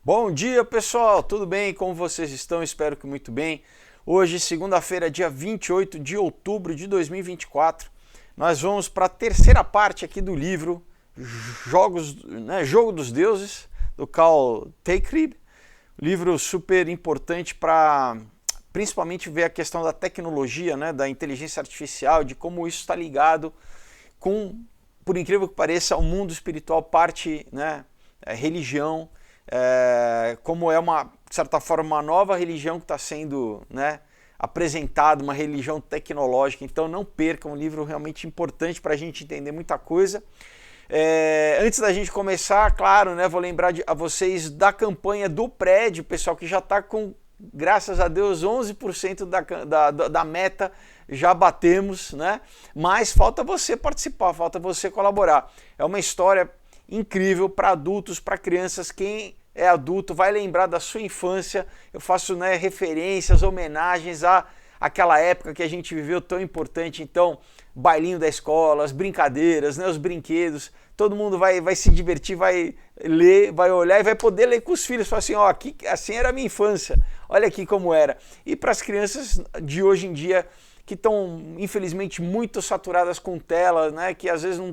Bom dia, pessoal, tudo bem? Como vocês estão? Espero que muito bem. Hoje, segunda-feira, dia 28 de outubro de 2024, nós vamos para a terceira parte aqui do livro Jogo dos Deuses, do Carl Teichrieb. Livro super importante para principalmente ver a questão da tecnologia, da inteligência artificial, de como isso está ligado com, por incrível que pareça, o mundo espiritual, parte, religião, como é uma, de certa forma, uma nova religião que está sendo apresentada, uma religião tecnológica. Então não percam, um livro realmente importante para a gente entender muita coisa. Antes da gente começar, claro, vou lembrar a vocês da campanha do prédio, pessoal, que já está com, graças a Deus, 11% da meta já batemos, mas falta você participar, falta você colaborar. É uma história incrível para adultos, para crianças. Quem é adulto vai lembrar da sua infância. Eu faço referências, homenagens àquela época que a gente viveu tão importante. Então, bailinho da escola, as brincadeiras, os brinquedos, todo mundo vai se divertir, vai ler, vai olhar e vai poder ler com os filhos. Falar assim, aqui, assim era a minha infância, olha aqui como era. E para as crianças de hoje em dia, que estão, infelizmente, muito saturadas com tela, que às vezes não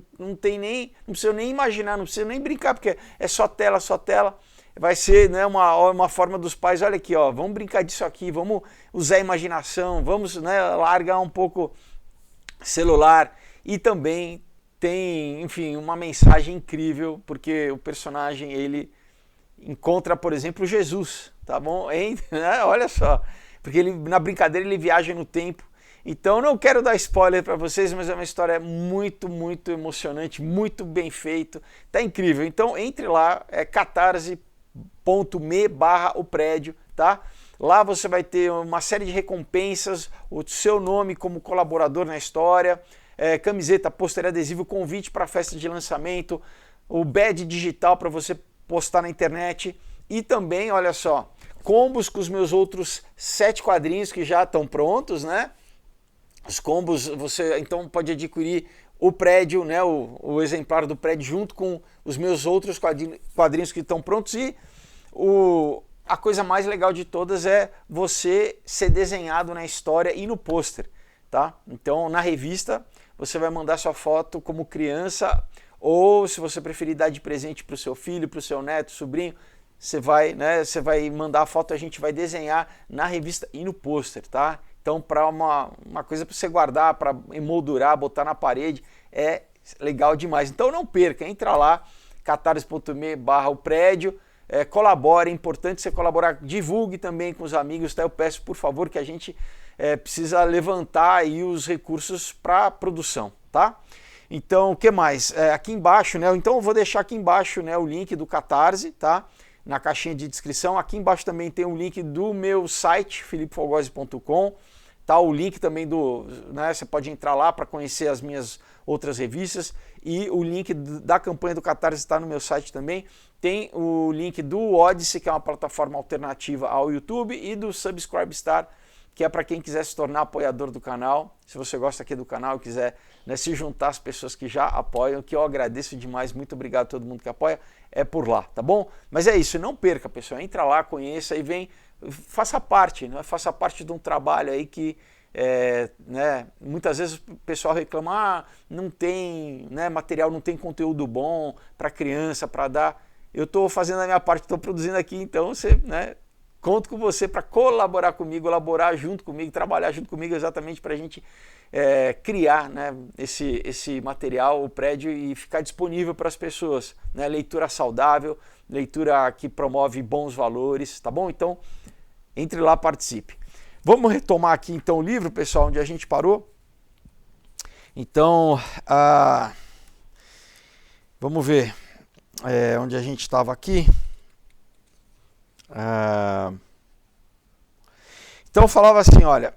precisa nem imaginar, não precisa nem brincar, porque é só tela, só tela. Vai ser uma forma dos pais, olha aqui, vamos brincar disso aqui, vamos usar a imaginação, vamos largar um pouco celular. E também tem, enfim, uma mensagem incrível, porque o personagem, ele encontra, por exemplo, Jesus, tá bom? Olha só, porque ele, na brincadeira, ele viaja no tempo. Então não quero dar spoiler para vocês, mas é uma história muito, muito emocionante, muito bem feito, tá incrível. Então entre lá, é catarse.me/oprédio, tá? Lá você vai ter uma série de recompensas, o seu nome como colaborador na história, camiseta, pôster, adesivo, convite para a festa de lançamento, o badge digital para você postar na internet e também, olha só, combos com os meus outros 7 quadrinhos que já estão prontos, Os combos, você então pode adquirir o prédio, o exemplar do prédio junto com os meus outros quadrinhos que estão prontos. E a coisa mais legal de todas é você ser desenhado na história e no pôster, tá? Então na revista você vai mandar sua foto como criança, ou se você preferir dar de presente para o seu filho, para o seu neto, sobrinho, você vai mandar a foto, a gente vai desenhar na revista e no pôster, tá? Então, para uma coisa para você guardar, para emoldurar, botar na parede, é legal demais. Então, não perca, entra lá, catarse.me/oprédio, colabore, é importante você colaborar, divulgue também com os amigos, tá? Eu peço, por favor, que a gente precisa levantar aí os recursos para a produção, tá? Então, o que mais? Aqui embaixo, então eu vou deixar aqui embaixo o link do Catarse, tá? Na caixinha de descrição. Aqui embaixo também tem um link do meu site, philipefogozzi.com. Tá, o link também você pode entrar lá para conhecer as minhas outras revistas, e o link da campanha do Catarse está no meu site também. Tem o link do Odyssey, que é uma plataforma alternativa ao YouTube, e do Subscribestar, que é para quem quiser se tornar apoiador do canal. Se você gosta aqui do canal e quiser se juntar às pessoas que já apoiam, que eu agradeço demais, muito obrigado a todo mundo que apoia, é por lá, tá bom? Mas é isso, não perca, pessoal, entra lá, conheça e vem, faça parte, faça parte de um trabalho aí que muitas vezes o pessoal reclama, não tem material, não tem conteúdo bom para criança, para dar. Eu estou fazendo a minha parte, estou produzindo aqui, então você, conto com você para colaborar comigo, elaborar junto comigo, trabalhar junto comigo exatamente para a gente criar esse material, o prédio, e ficar disponível para as pessoas. Leitura saudável, leitura que promove bons valores, tá bom? Então, entre lá, participe. Vamos retomar aqui então o livro, pessoal, onde a gente parou. Então, vamos ver onde a gente estava aqui. Então eu falava assim, olha,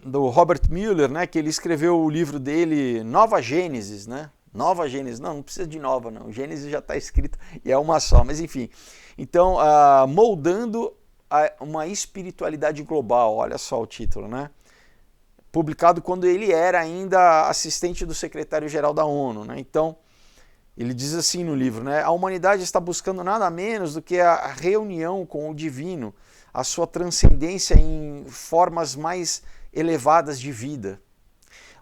do Robert Mueller, que ele escreveu o livro dele, Nova Gênesis, Nova Gênesis, não precisa de nova não, Gênesis já está escrito e é uma só, mas enfim. Então, moldando uma espiritualidade global, olha só o título, publicado quando ele era ainda assistente do secretário-geral da ONU, Então, Ele diz assim no livro, né? A humanidade está buscando nada menos do que a reunião com o divino, a sua transcendência em formas mais elevadas de vida.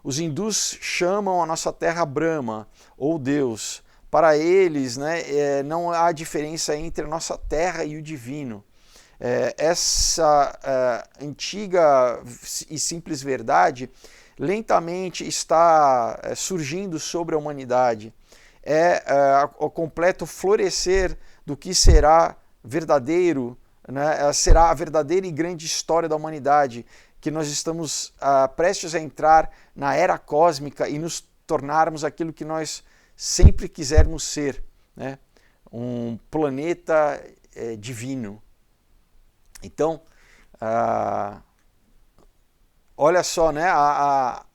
Os hindus chamam a nossa terra Brahma, ou Deus. Para eles, né, não há diferença entre a nossa terra e o divino. Essa antiga e simples verdade lentamente está surgindo sobre a humanidade. O completo florescer do que será verdadeiro, né, será a verdadeira e grande história da humanidade, que nós estamos prestes a entrar na era cósmica e nos tornarmos aquilo que nós sempre quisermos ser, né? Um planeta divino. Então, olha só, né, a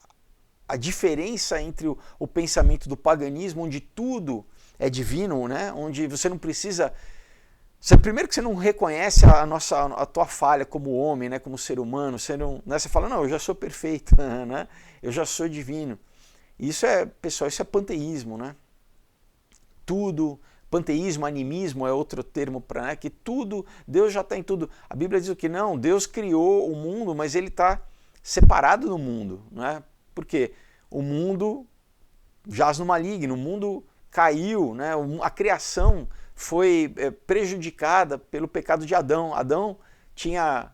diferença entre o pensamento do paganismo, onde tudo é divino, né, onde você não precisa... primeiro que você não reconhece a tua falha como homem, né, como ser humano, você fala, não, eu já sou perfeito, né, eu já sou divino. Isso pessoal, isso é panteísmo, né? Tudo, panteísmo, animismo é outro termo para, né, que tudo, Deus já está em tudo. A Bíblia diz o que? Não, Deus criou o mundo, mas ele está separado do mundo, né? Porque o mundo jaz no maligno, o mundo caiu, né? A criação foi prejudicada pelo pecado de Adão. Adão tinha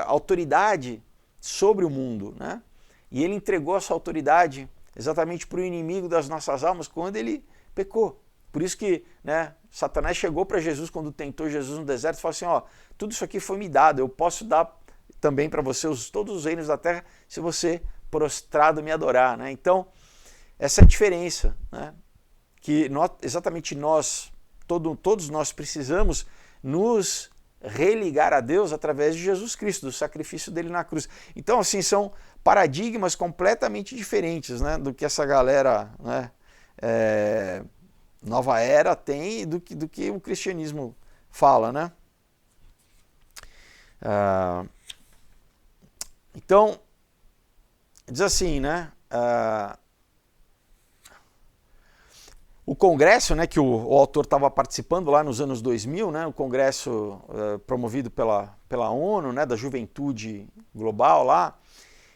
autoridade sobre o mundo, né? E ele entregou essa autoridade exatamente para o inimigo das nossas almas quando ele pecou. Por isso que, né, Satanás chegou para Jesus quando tentou Jesus no deserto e falou assim, ó, tudo isso aqui foi me dado, eu posso dar também para você todos os reinos da terra se você prostrado me adorar, né? Então, essa é a diferença, né? Que exatamente todos nós precisamos nos religar a Deus através de Jesus Cristo, do sacrifício dele na cruz. Então, assim, são paradigmas completamente diferentes, né, do que essa galera, né, nova era tem do que o cristianismo fala, né? Então, diz assim, né? O congresso, né, que o autor estava participando lá nos anos 2000, né, o congresso promovido pela ONU, né, da juventude global lá,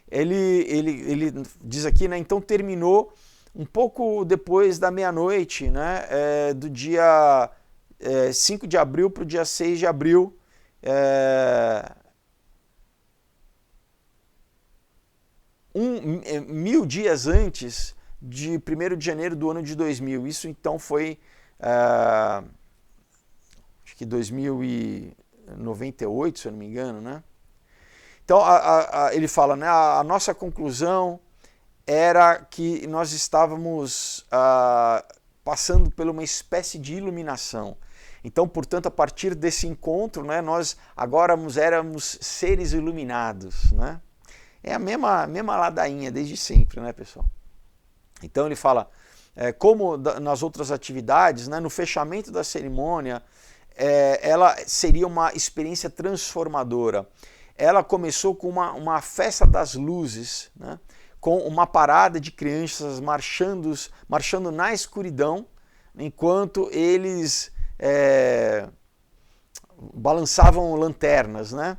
ele diz aqui, né, então terminou um pouco depois da meia-noite, né, do dia 5 de abril para o dia 6 de abril, 1000 dias antes de 1º de janeiro do ano de 2000. Isso então foi, acho que 2098, se eu não me engano, né? Então ele fala, né, a nossa conclusão era que nós estávamos passando por uma espécie de iluminação. Então, portanto, a partir desse encontro, né, nós agora éramos seres iluminados, né? É a mesma ladainha desde sempre, né, pessoal? Então ele fala, como nas outras atividades, né, no fechamento da cerimônia, ela seria uma experiência transformadora. Ela começou com uma festa das luzes, né, com uma parada de crianças marchando na escuridão, enquanto eles balançavam lanternas, né?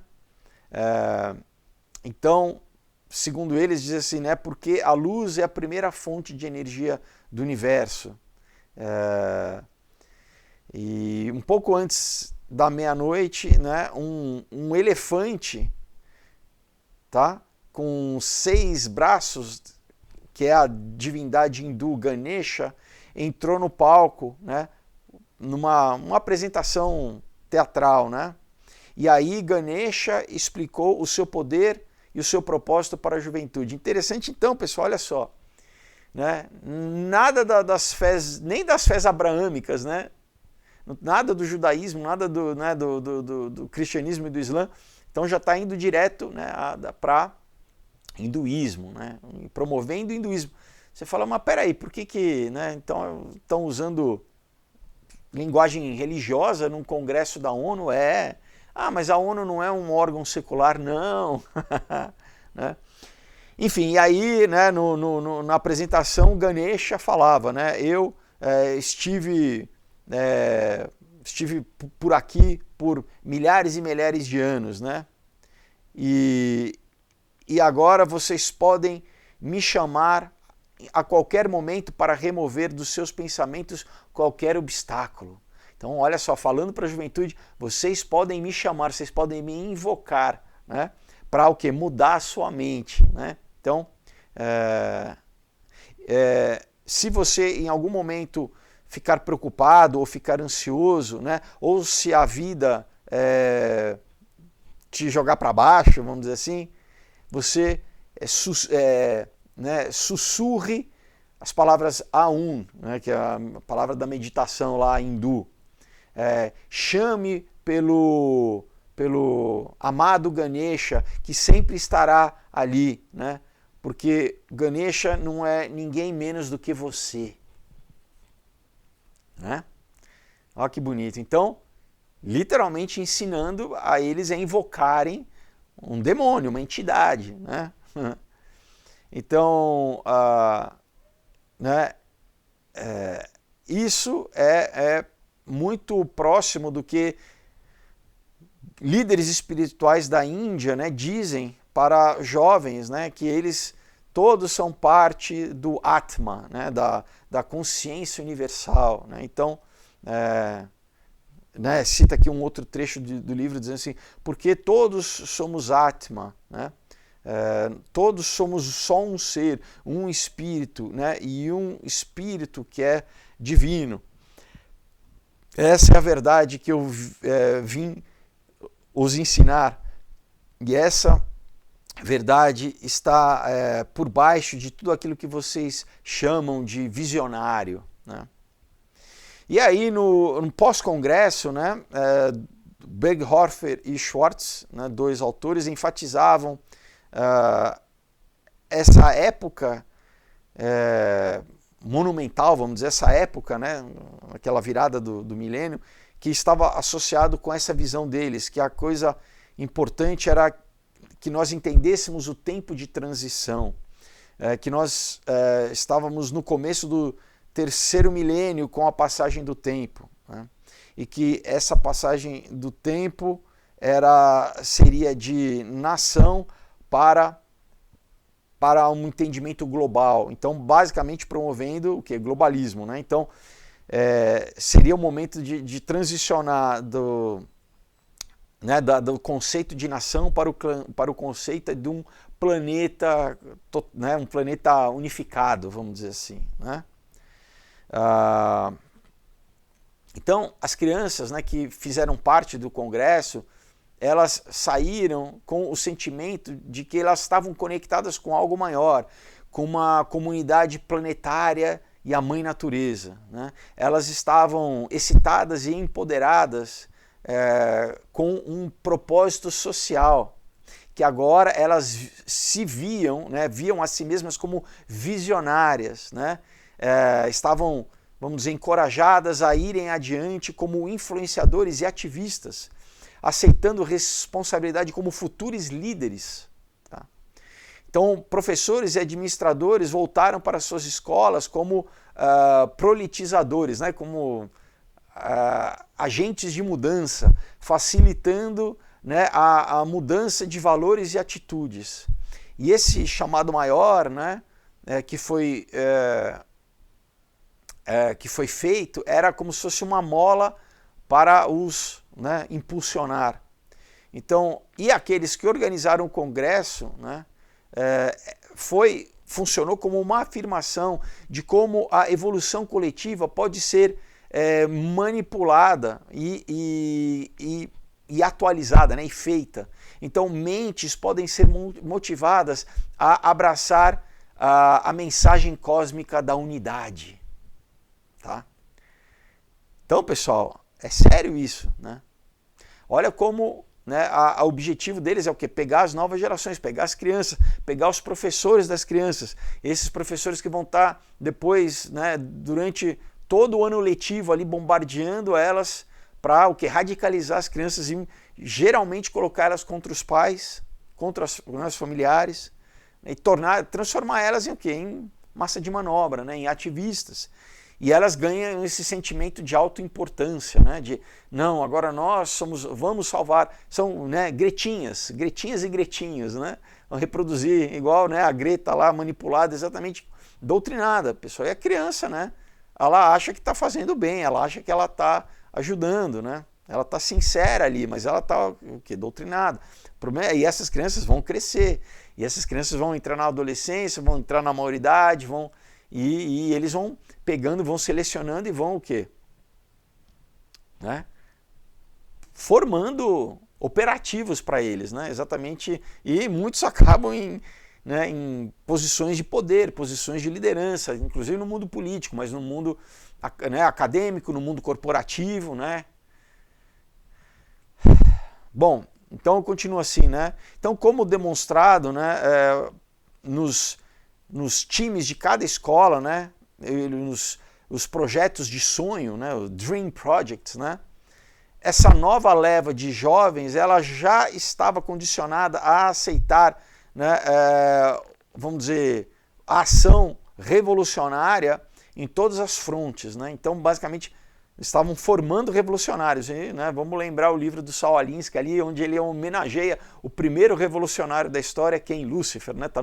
Então, segundo eles, diz assim, né, porque a luz é a primeira fonte de energia do universo. E um pouco antes da meia-noite, né, um elefante, tá, com 6 braços, que é a divindade hindu Ganesha, entrou no palco, né, numa apresentação teatral, né? E aí Ganesha explicou o seu poder e o seu propósito para a juventude. Interessante então, pessoal, olha só, né? Nada das fés, nem das fés abraâmicas, né? Nada do judaísmo, nada do cristianismo e do islã, então já está indo direto, né, para hinduísmo, né? Promovendo o hinduísmo. Você fala, mas peraí, por que né, então estão usando linguagem religiosa num congresso da ONU? Mas a ONU não é um órgão secular, não. Né? Enfim, e aí, né, na apresentação, Ganesha falava, né, eu estive por aqui por milhares e milhares de anos, né? E agora vocês podem me chamar a qualquer momento para remover dos seus pensamentos qualquer obstáculo. Então, olha só, falando para a juventude, vocês podem me chamar, vocês podem me invocar, né? Para o quê? Mudar a sua mente, né? Então, se você em algum momento ficar preocupado ou ficar ansioso, né? Ou se a vida te jogar para baixo, vamos dizer assim, você sussurre as palavras Aum, né? Que é a palavra da meditação lá hindu. Chame pelo amado Ganesha, que sempre estará ali, né? Porque Ganesha não é ninguém menos do que você, né? Olha que bonito. Então, literalmente ensinando a eles a invocarem um demônio, uma entidade, né? Então, isso é muito próximo do que líderes espirituais da Índia, né, dizem para jovens, né, que eles todos são parte do Atma, né, da consciência universal, né? Então, cita aqui um outro trecho do livro dizendo assim, porque todos somos Atma, né? Todos somos só um ser, um espírito, né? E um espírito que é divino. Essa é a verdade que eu vim os ensinar, e essa verdade está por baixo de tudo aquilo que vocês chamam de visionário, né? E aí no pós-congresso, né, Berghofer e Schwartz, né, dois autores, enfatizavam essa época monumental, vamos dizer, essa época, né, aquela virada do milênio, que estava associado com essa visão deles, que a coisa importante era que nós entendêssemos o tempo de transição, que nós estávamos no começo do terceiro milênio com a passagem do tempo, né, e que essa passagem do tempo seria de nação para um entendimento global. Então, basicamente promovendo o que? Globalismo, né? Então, seria o momento de transicionar do conceito de nação para o conceito de um planeta, né? Um planeta unificado, vamos dizer assim, né? Então, as crianças, né, que fizeram parte do congresso, elas saíram com o sentimento de que elas estavam conectadas com algo maior, com uma comunidade planetária e a mãe natureza, né? Elas estavam excitadas e empoderadas com um propósito social, que agora elas se viam, né, viam a si mesmas como visionárias, né? Estavam, vamos dizer, encorajadas a irem adiante como influenciadores e ativistas, aceitando responsabilidade como futuros líderes. Tá? Então, professores e administradores voltaram para suas escolas como politizadores, né? Como agentes de mudança, facilitando, né, a mudança de valores e atitudes. E esse chamado maior, né, que foi feito, era como se fosse uma mola para os, né, impulsionar. Então, e aqueles que organizaram o congresso, né, funcionou como uma afirmação de como a evolução coletiva pode ser manipulada e atualizada, né, e feita. Então, mentes podem ser motivadas a abraçar a mensagem cósmica da unidade. Tá? Então, pessoal, é sério isso, né? Olha como, né, o objetivo deles é o quê? Pegar as novas gerações, pegar as crianças, pegar os professores das crianças, esses professores que vão estar depois, né, durante todo o ano letivo ali bombardeando elas para o quê? Radicalizar as crianças e geralmente colocar elas contra os pais, contra os familiares, né, e transformar elas em o quê? Em massa de manobra, né, em ativistas. E elas ganham esse sentimento de autoimportância, né? De, não, agora nós vamos salvar, são, né, gretinhas e gretinhos, né? Vão reproduzir igual, né, a Greta lá manipulada, exatamente doutrinada. A pessoa é criança, né? Ela acha que está fazendo bem, ela acha que ela está ajudando, né? Ela está sincera ali, mas ela está o quê? Doutrinada. E essas crianças vão crescer, e essas crianças vão entrar na adolescência, vão entrar na maioridade, e eles vão pegando, vão selecionando e vão o quê? Né? Formando operativos para eles, né? Exatamente, e muitos acabam em posições de poder, posições de liderança, inclusive no mundo político, mas no mundo, né, acadêmico, no mundo corporativo, né? Bom, então continua assim, né? Então, como demonstrado, né, nos times de cada escola, né, os projetos de sonho, né, o Dream Projects, né, essa nova leva de jovens, ela já estava condicionada a aceitar, né, vamos dizer, a ação revolucionária em todas as frontes, né? Então, basicamente, estavam formando revolucionários, né? Vamos lembrar o livro do Saul Alinsky ali, onde ele homenageia o primeiro revolucionário da história, Ken Lucifer, né? Tá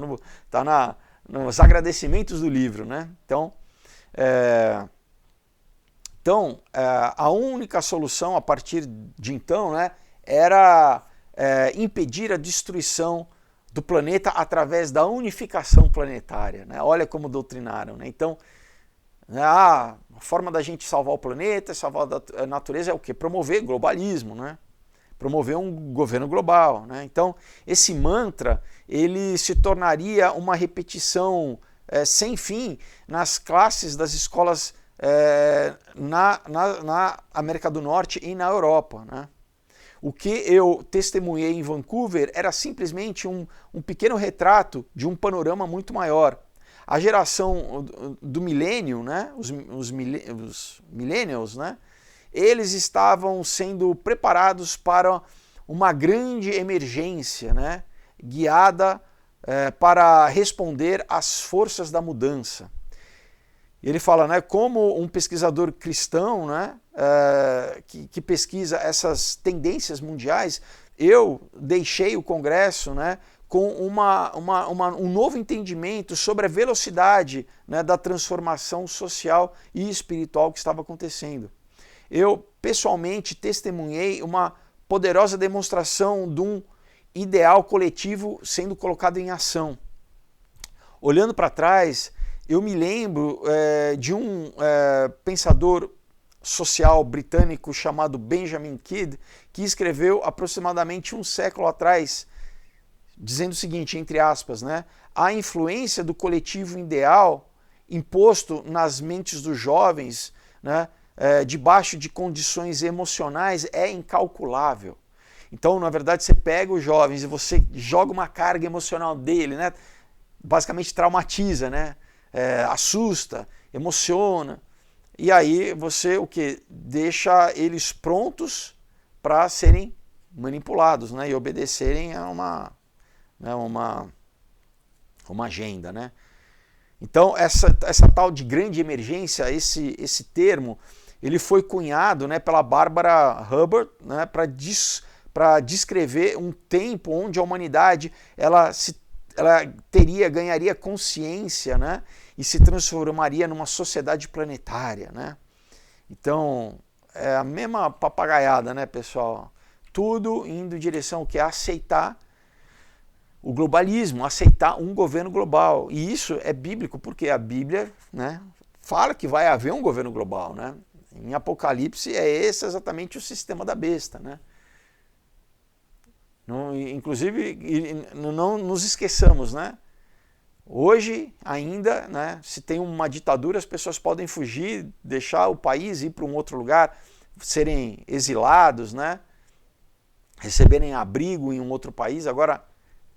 nos agradecimentos do livro, né? Então, a única solução a partir de então, né, era impedir a destruição do planeta através da unificação planetária, né? Olha como doutrinaram, né? Então, a forma da gente salvar o planeta, salvar a natureza é o quê? Promover globalismo, né? Promover um governo global, né? Então, esse mantra, ele se tornaria uma repetição sem fim nas classes das escolas na América do Norte e na Europa, né? O que eu testemunhei em Vancouver era simplesmente um pequeno retrato de um panorama muito maior. A geração do milênio, né, os millennials, né, eles estavam sendo preparados para uma grande emergência, né, guiada para responder às forças da mudança. Ele fala, né, como um pesquisador cristão, né, que pesquisa essas tendências mundiais, eu deixei o Congresso, né, com um novo entendimento sobre a velocidade, né, da transformação social e espiritual que estava acontecendo. Eu, pessoalmente, testemunhei uma poderosa demonstração de um ideal coletivo sendo colocado em ação. Olhando para trás, eu me lembro de um pensador social britânico chamado Benjamin Kidd, que escreveu aproximadamente um século atrás, dizendo o seguinte, entre aspas, né, a influência do coletivo ideal imposto nas mentes dos jovens, né, debaixo de condições emocionais é incalculável. Então, na verdade, você pega os jovens e você joga uma carga emocional dele, né, basicamente traumatiza, né, assusta, emociona, e aí você o que? Deixa eles prontos para serem manipulados, né, e obedecerem a uma agenda, né? Então essa tal de grande emergência, esse termo, ele foi cunhado, né, pela Barbara Hubbard, né, para descrever um tempo onde a humanidade ela ganharia consciência, né, e se transformaria numa sociedade planetária, né? Então é a mesma papagaiada, né, pessoal? Tudo indo em direção ao que é aceitar o globalismo, aceitar um governo global. E isso é bíblico, porque a Bíblia, né, fala que vai haver um governo global, né? Em Apocalipse é esse exatamente o sistema da besta, né? Inclusive, não nos esqueçamos, né? Hoje ainda, né, se tem uma ditadura, as pessoas podem fugir, deixar o país, ir para um outro lugar, serem exilados, né? Receberem abrigo em um outro país. Agora,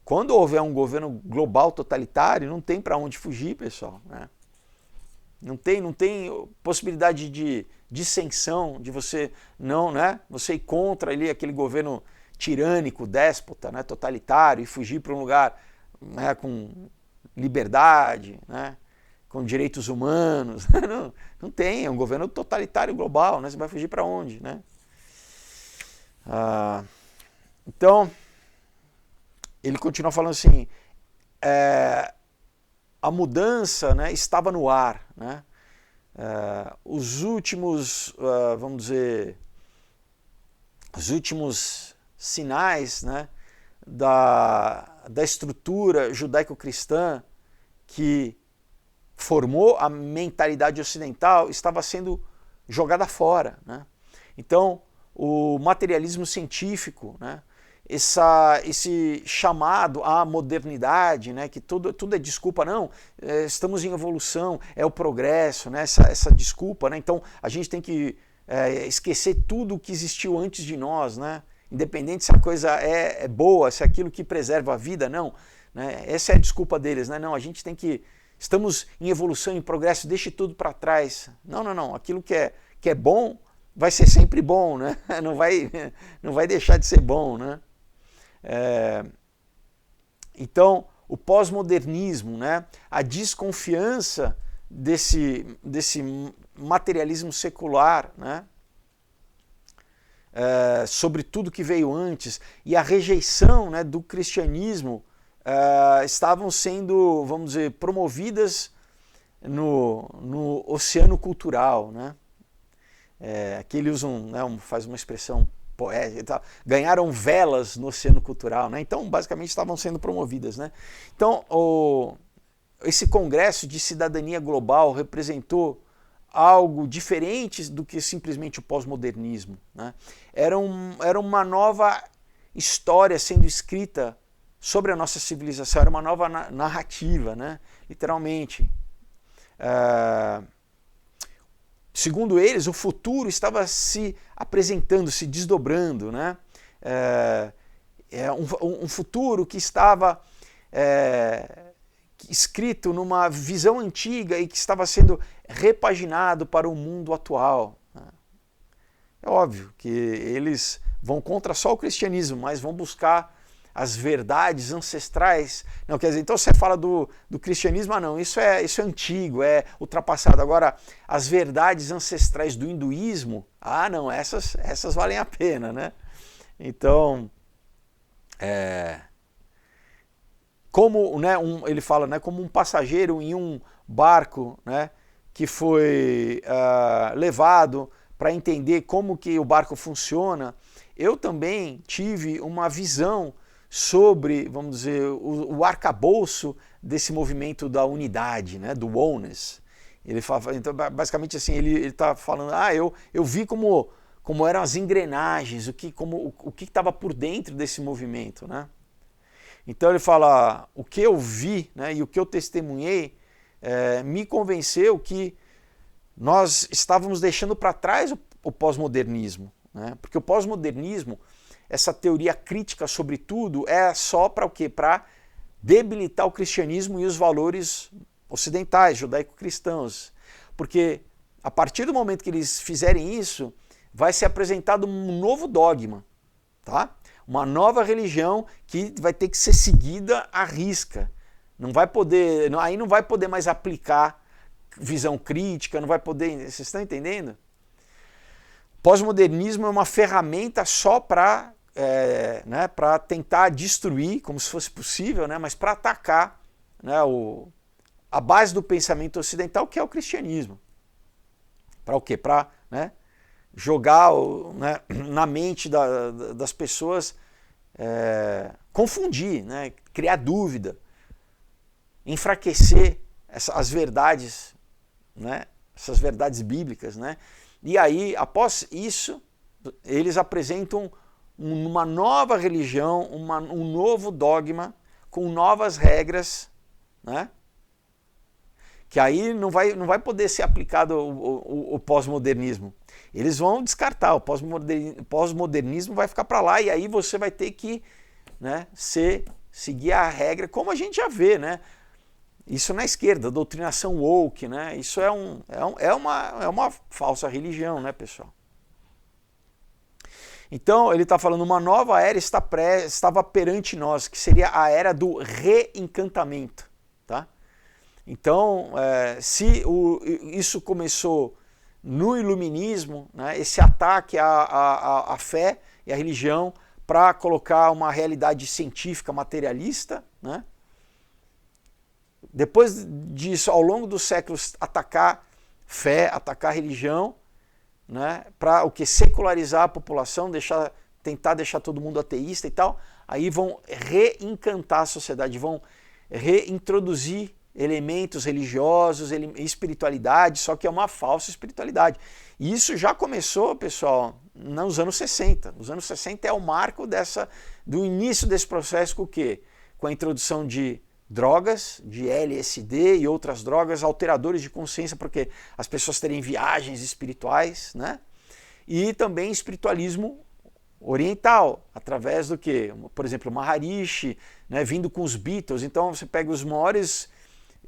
quando houver um governo global totalitário, não tem para onde fugir, pessoal, né? Não tem possibilidade de dissensão, de você não, né? Você ir contra ali aquele governo tirânico, déspota, né, totalitário, e fugir para um lugar, né, com liberdade, né, com direitos humanos. Não tem, é um governo totalitário global, né? Você vai fugir para onde, né? Então, ele continua falando assim, a mudança, né, estava no ar, né? Os últimos, vamos dizer, os últimos sinais, né, da estrutura judaico-cristã que formou a mentalidade ocidental estava sendo jogada fora, né? Então, o materialismo científico, né, esse chamado à modernidade, né, que tudo é desculpa, não, estamos em evolução, é o progresso, né, essa desculpa, né, então a gente tem que esquecer tudo o que existiu antes de nós, né, independente se a coisa é boa, se é aquilo que preserva a vida, não, né, essa é a desculpa deles, né, não, a gente tem que, estamos em evolução, em progresso, deixe tudo para trás, não, aquilo que é bom vai ser sempre bom, né, não vai deixar de ser bom, né. Então, o pós-modernismo, né, a desconfiança desse materialismo secular, né, sobre tudo que veio antes, e a rejeição, né, do cristianismo estavam sendo, vamos dizer, promovidas no oceano cultural, né. Aqui ele usa faz uma expressão poética, ganharam velas no oceano cultural, né? Então basicamente estavam sendo promovidas, né? Então esse congresso de cidadania global representou algo diferente do que simplesmente o pós-modernismo, né? Era uma nova história sendo escrita sobre a nossa civilização, era uma nova narrativa, né? Literalmente. Segundo eles, o futuro estava se apresentando, se desdobrando, né? Um futuro que estava escrito numa visão antiga e que estava sendo repaginado para o mundo atual. É óbvio que eles vão contra só o cristianismo, mas vão buscar as verdades ancestrais. Não, quer dizer, então você fala do cristianismo, não, isso é antigo, é ultrapassado. Agora, as verdades ancestrais do hinduísmo, não, essas valem a pena, né? Então, como, né, ele fala, né, como um passageiro em um barco, né, que foi levado para entender como que o barco funciona, eu também tive uma visão sobre, vamos dizer, o arcabouço desse movimento da unidade, né, do oneness. Ele fala, então, basicamente assim, ele está falando, eu vi como eram as engrenagens, o que estava por dentro desse movimento, né? Então ele fala, o que eu vi, né, e o que eu testemunhei me convenceu que nós estávamos deixando para trás o pós-modernismo, né? Porque o pós-modernismo, essa teoria crítica sobre tudo, é só para o quê? Para debilitar o cristianismo e os valores ocidentais, judaico-cristãos. Porque a partir do momento que eles fizerem isso, vai ser apresentado um novo dogma, tá? Uma nova religião que vai ter que ser seguida à risca. Aí não vai poder mais aplicar visão crítica, não vai poder... Vocês estão entendendo? Pós-modernismo é uma ferramenta só para né, para tentar destruir, como se fosse possível, né, mas para atacar, né, a base do pensamento ocidental, que é o cristianismo. Para o quê? Para, né, jogar, né, na mente das pessoas, confundir, né, criar dúvida, enfraquecer as verdades, né, essas verdades bíblicas, né? E aí, após isso, eles apresentam uma nova religião, um novo dogma, com novas regras, né? Que aí não vai poder ser aplicado o pós-modernismo. Eles vão descartar, o pós-modernismo vai ficar para lá, e aí você vai ter que, né, seguir a regra, como a gente já vê, né? Isso na esquerda, doutrinação woke, né? Isso é uma falsa religião, né, pessoal? Então, ele está falando, uma nova era estava perante nós, que seria a era do reencantamento, tá? Então, isso começou no iluminismo, né, esse ataque à fé e à religião para colocar uma realidade científica materialista, né? Depois disso, ao longo dos séculos, atacar fé, atacar religião, né, para o que? Secularizar a população, tentar deixar todo mundo ateísta e tal. Aí vão reencantar a sociedade, vão reintroduzir elementos religiosos, espiritualidade, só que é uma falsa espiritualidade. E isso já começou, pessoal, nos anos 60. Os anos 60 é o marco do início desse processo com o quê? Com a introdução de drogas, de LSD e outras drogas, alteradores de consciência, porque as pessoas terem viagens espirituais, né? E também espiritualismo oriental, através do que? Por exemplo, o Maharishi, né, vindo com os Beatles. Então você pega os maiores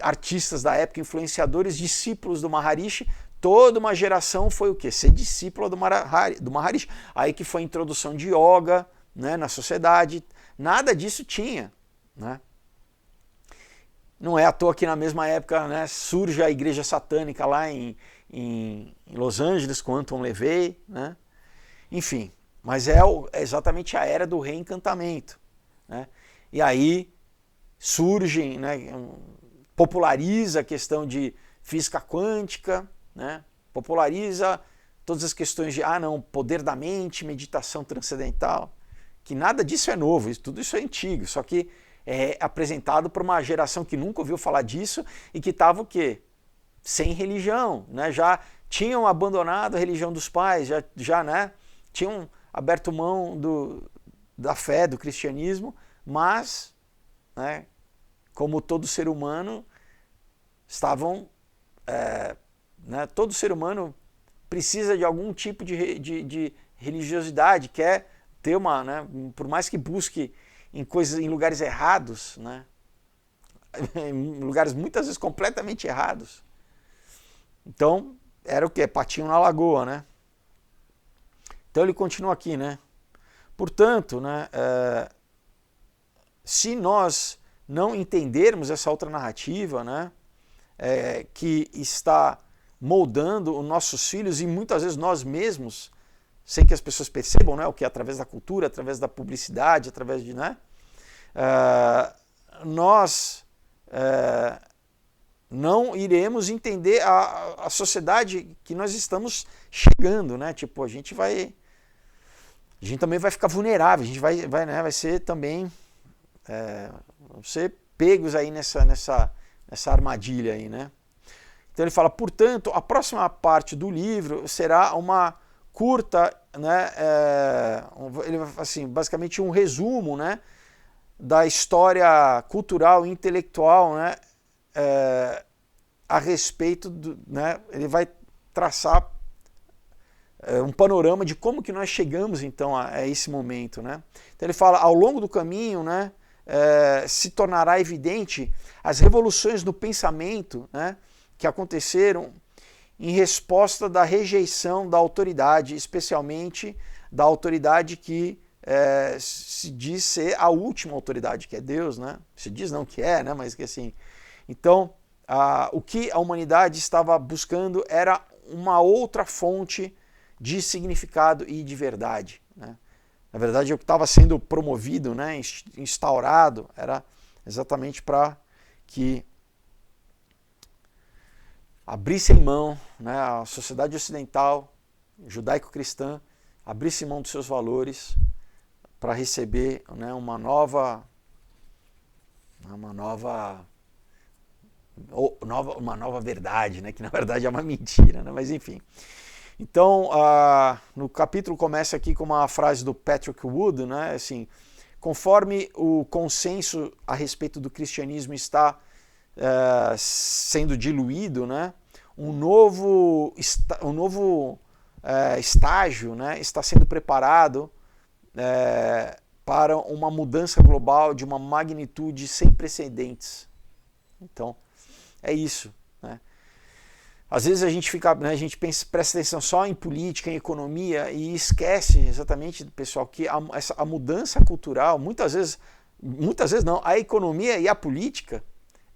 artistas da época, influenciadores, discípulos do Maharishi, toda uma geração foi o quê? Ser discípula do Maharishi. Aí que foi a introdução de yoga, né, na sociedade, nada disso tinha, né? Não é à toa que na mesma época, né, surge a igreja satânica lá em Los Angeles com Anton LaVey, né? Enfim, mas é exatamente a era do reencantamento, né? E aí surgem, né, populariza a questão de física quântica, né? Populariza todas as questões de, poder da mente, meditação transcendental, que nada disso é novo, tudo isso é antigo, só que é apresentado por uma geração que nunca ouviu falar disso e que estava o quê? Sem religião, né? Já tinham abandonado a religião dos pais, já né, tinham aberto mão da fé, do cristianismo, mas, né, como todo ser humano, né, todo ser humano precisa de algum tipo de religiosidade, quer ter né, por mais que busque em lugares errados, né, em lugares muitas vezes completamente errados. Então, era o quê? Patinho na lagoa, né? Então ele continua aqui, né? Portanto, né, se nós não entendermos essa outra narrativa, né, que está moldando os nossos filhos e muitas vezes nós mesmos, sem que as pessoas percebam, né, o que é através da cultura, através da publicidade, através de, né, nós não iremos entender a sociedade que nós estamos chegando, né? Tipo, a gente também vai ficar vulnerável, a gente vai ser também ser pegos aí nessa armadilha aí, né? Então ele fala, portanto, a próxima parte do livro será uma curta, né, ele assim, basicamente um resumo, né, da história cultural e intelectual, né, a respeito né, ele vai traçar um panorama de como que nós chegamos então a esse momento, né? Então ele fala, ao longo do caminho, né, se tornará evidente as revoluções no pensamento, né, que aconteceram em resposta da rejeição da autoridade, especialmente da autoridade que se diz ser a última autoridade, que é Deus, né? Se diz não que é, né? Mas que assim. Então, o que a humanidade estava buscando era uma outra fonte de significado e de verdade, né? Na verdade, o que estava sendo promovido, né, instaurado, era exatamente para que abrissem mão, né, a sociedade ocidental, judaico-cristã, abrisse mão dos seus valores para receber, né, uma nova verdade, né, que na verdade é uma mentira, né, mas enfim. Então, no capítulo começa aqui com uma frase do Patrick Wood, né, assim, conforme o consenso a respeito do cristianismo está sendo diluído, né, um novo estágio, né, está sendo preparado para uma mudança global de uma magnitude sem precedentes. Então, é isso, né? Às vezes a gente presta atenção só em política, em economia e esquece exatamente, pessoal, que a mudança cultural, muitas vezes não, a economia e a política,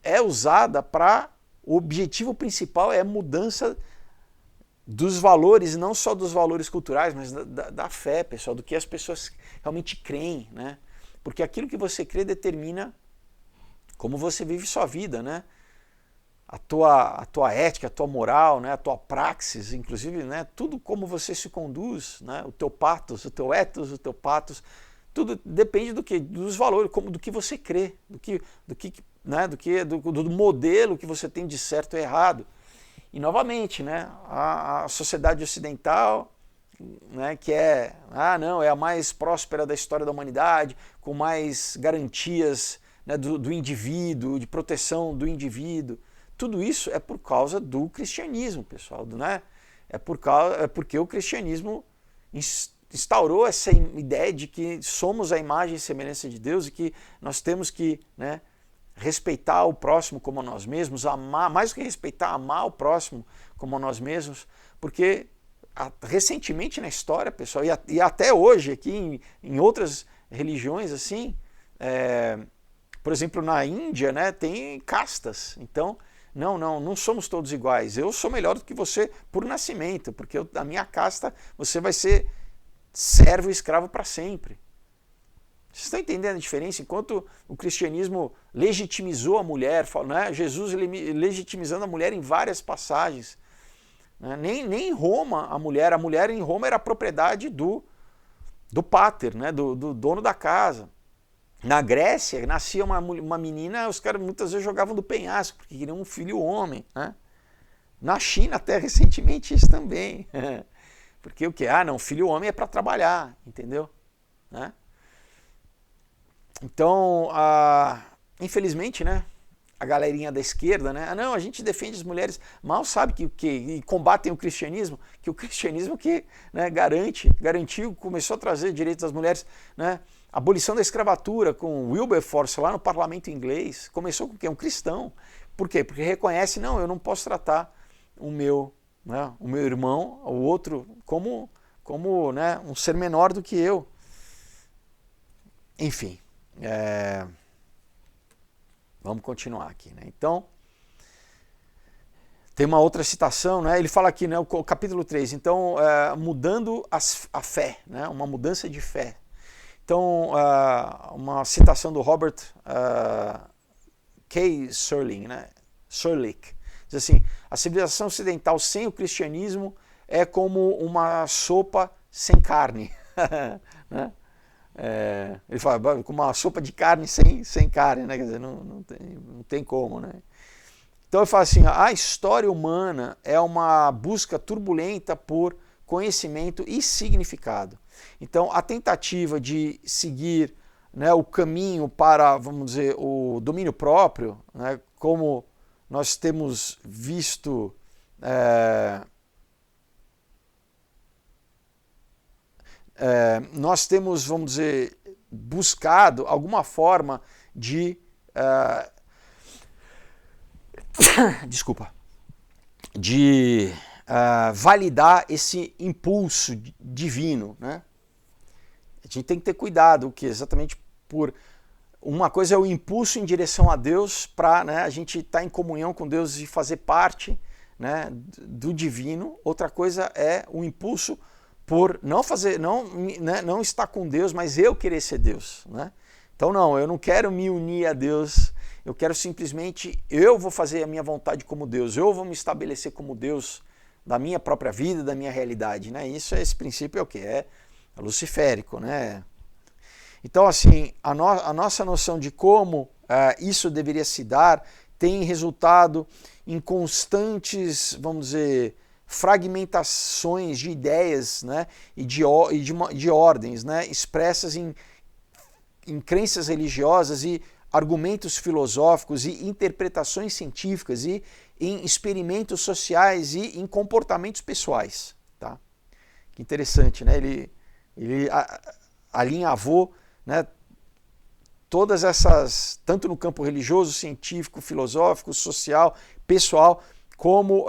é usada para... O objetivo principal é a mudança dos valores, não só dos valores culturais, mas da fé, pessoal, do que as pessoas realmente creem, né? Porque aquilo que você crê determina como você vive sua vida, né? A tua ética, a tua moral, né? A tua praxis, inclusive, né? Tudo como você se conduz, né? O teu patos, o teu ethos, o teu patos, tudo depende do que? Dos valores, do que você crê, do modelo que você tem de certo e errado. E novamente, né, a sociedade ocidental, né, que é a mais próspera da história da humanidade, com mais garantias, né, do indivíduo, de proteção do indivíduo, tudo isso é por causa do cristianismo, pessoal, né? É porque o cristianismo instaurou essa ideia de que somos a imagem e semelhança de Deus e que nós temos que, né, respeitar o próximo como nós mesmos, amar, mais do que respeitar, amar o próximo como nós mesmos, porque recentemente na história, pessoal, e até hoje aqui em outras religiões assim, por exemplo na Índia, né, tem castas, então não somos todos iguais, eu sou melhor do que você por nascimento, porque a minha casta você vai ser servo e escravo para sempre. Vocês estão entendendo a diferença? Enquanto o cristianismo legitimizou a mulher, né? Jesus legitimizando a mulher em várias passagens. Né? Nem em Roma, a mulher em Roma era propriedade do pater, né? do dono da casa. Na Grécia, nascia uma menina, os caras muitas vezes jogavam do penhasco, porque queriam um filho homem. Né? Na China, até recentemente, isso também. Porque o que? Filho homem é para trabalhar, entendeu? Né? Então, infelizmente, né, a galerinha da esquerda, né, a gente defende as mulheres, mal sabe que combatem o cristianismo, que o cristianismo que, né, garantiu, começou a trazer direitos das mulheres, né, abolição da escravatura com Wilberforce lá no parlamento inglês, começou com quem? Um cristão. Por quê? Porque reconhece, eu não posso tratar o meu irmão, o outro, como né, um ser menor do que eu. Enfim. Vamos continuar aqui, né? Então, tem uma outra citação, né? Ele fala aqui, né, o capítulo 3, então, mudando a fé, né? Uma mudança de fé. Então, uma citação do Robert K. Serling, né? Sirleaf, diz assim, a civilização ocidental sem o cristianismo é como uma sopa sem carne. Né? Ele fala, com uma sopa de carne sem carne, né? Quer dizer, não tem como, né? Então ele fala assim, a história humana é uma busca turbulenta por conhecimento e significado. Então a tentativa de seguir, né, o caminho para, vamos dizer, o domínio próprio, né, como nós temos visto nós temos, vamos dizer, buscado alguma forma de validar esse impulso divino, né? A gente tem que ter cuidado, que exatamente por uma coisa é o impulso em direção a Deus para, né, a gente estar em comunhão com Deus e fazer parte, né, do divino. Outra coisa é o impulso por não estar com Deus, mas eu querer ser Deus, né? Então eu não quero me unir a Deus, eu quero simplesmente, eu vou fazer a minha vontade como Deus, eu vou me estabelecer como Deus da minha própria vida, da minha realidade, né? Esse princípio é o que? É luciférico, né? Então, assim, a nossa noção de como isso deveria se dar tem resultado em constantes, vamos dizer, fragmentações de ideias, né, e de ordens, né, expressas em crenças religiosas e argumentos filosóficos e interpretações científicas e em experimentos sociais e em comportamentos pessoais. Tá? Que interessante, né? Ele alinhavou, né, todas essas, tanto no campo religioso, científico, filosófico, social, pessoal, como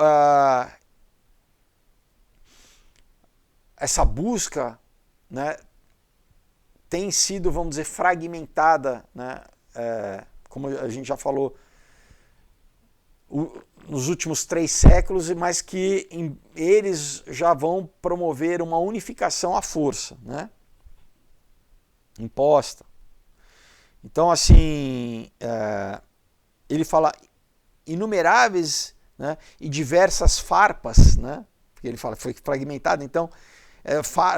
essa busca, né, tem sido, vamos dizer, fragmentada, né, como a gente já falou nos últimos 3 séculos, mas que eles já vão promover uma unificação à força, né? Imposta. Então, assim, ele fala inumeráveis, né, e diversas farpas, né? Porque ele fala foi fragmentado, então,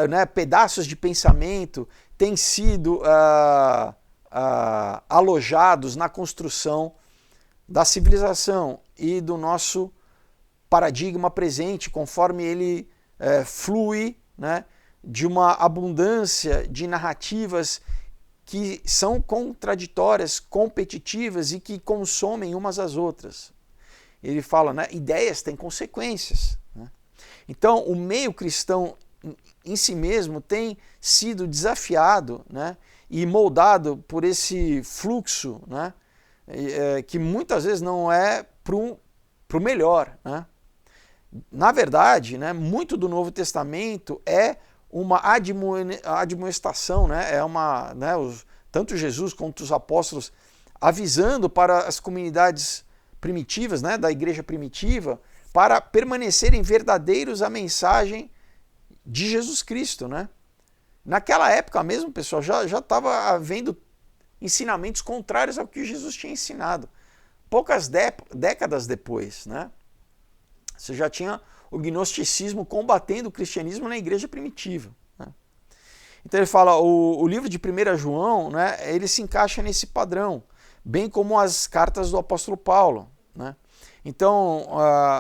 né, pedaços de pensamento têm sido alojados na construção da civilização e do nosso paradigma presente, conforme ele flui, né, de uma abundância de narrativas que são contraditórias, competitivas e que consomem umas às outras. Ele fala, né, ideias têm consequências, né? Então, o meio cristão em si mesmo tem sido desafiado, né, e moldado por esse fluxo, né, que muitas vezes não é para o melhor, né? Na verdade, né, muito do Novo Testamento é uma admoestação, né, tanto Jesus quanto os apóstolos avisando para as comunidades primitivas, né, da igreja primitiva, para permanecerem verdadeiros à mensagem de Jesus Cristo, né? Naquela época mesmo, pessoal, já estava havendo ensinamentos contrários ao que Jesus tinha ensinado. Poucas décadas depois, né? Você já tinha o gnosticismo combatendo o cristianismo na igreja primitiva, né? Então ele fala, o livro de 1 João, né, ele se encaixa nesse padrão, bem como as cartas do apóstolo Paulo, né? Então,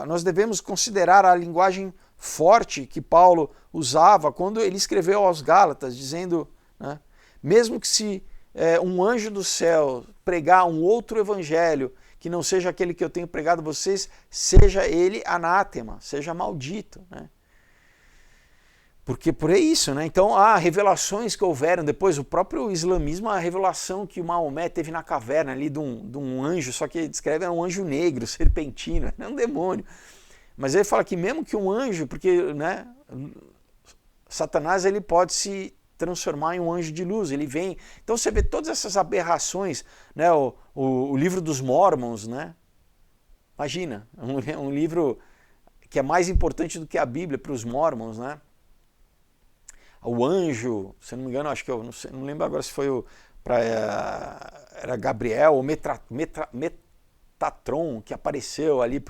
nós devemos considerar a linguagem forte que Paulo usava quando ele escreveu aos Gálatas, dizendo, né, mesmo que se um anjo do céu pregar um outro evangelho que não seja aquele que eu tenho pregado a vocês, seja ele anátema, seja maldito, né? Porque por isso, né? Então há revelações que houveram depois, o próprio islamismo, a revelação que o Maomé teve na caverna ali de um anjo, só que descreve um anjo negro, serpentino, é um demônio. Mas ele fala que mesmo que um anjo, porque, né, Satanás ele pode se transformar em um anjo de luz, ele vem. Então você vê todas essas aberrações, né? O livro dos Mormons, né? Imagina, um livro que é mais importante do que a Bíblia para os Mormons, né? O anjo, se não me engano, acho que eu não lembro agora se foi era Gabriel ou Metatron que apareceu ali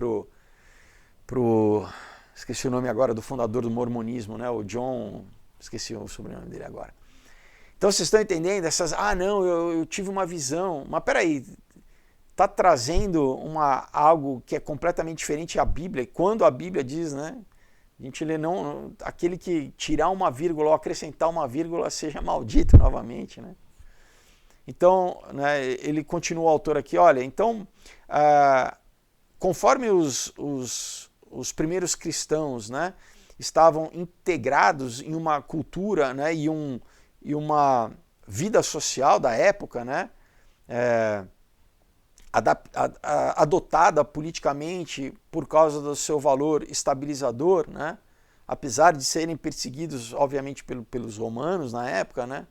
esqueci o nome agora do fundador do mormonismo, né? O John, esqueci o sobrenome dele agora. Então vocês estão entendendo essas, não, eu tive uma visão, mas peraí, está trazendo algo que é completamente diferente à Bíblia, quando a Bíblia diz, né? A gente lê, aquele que tirar uma vírgula ou acrescentar uma vírgula seja maldito novamente, né? Então, né, ele continua o autor aqui, olha, então, conforme os primeiros cristãos, né, estavam integrados em uma cultura, né, e uma vida social da época, né, adotada politicamente por causa do seu valor estabilizador, né? Apesar de serem perseguidos, obviamente, pelos romanos na época, né?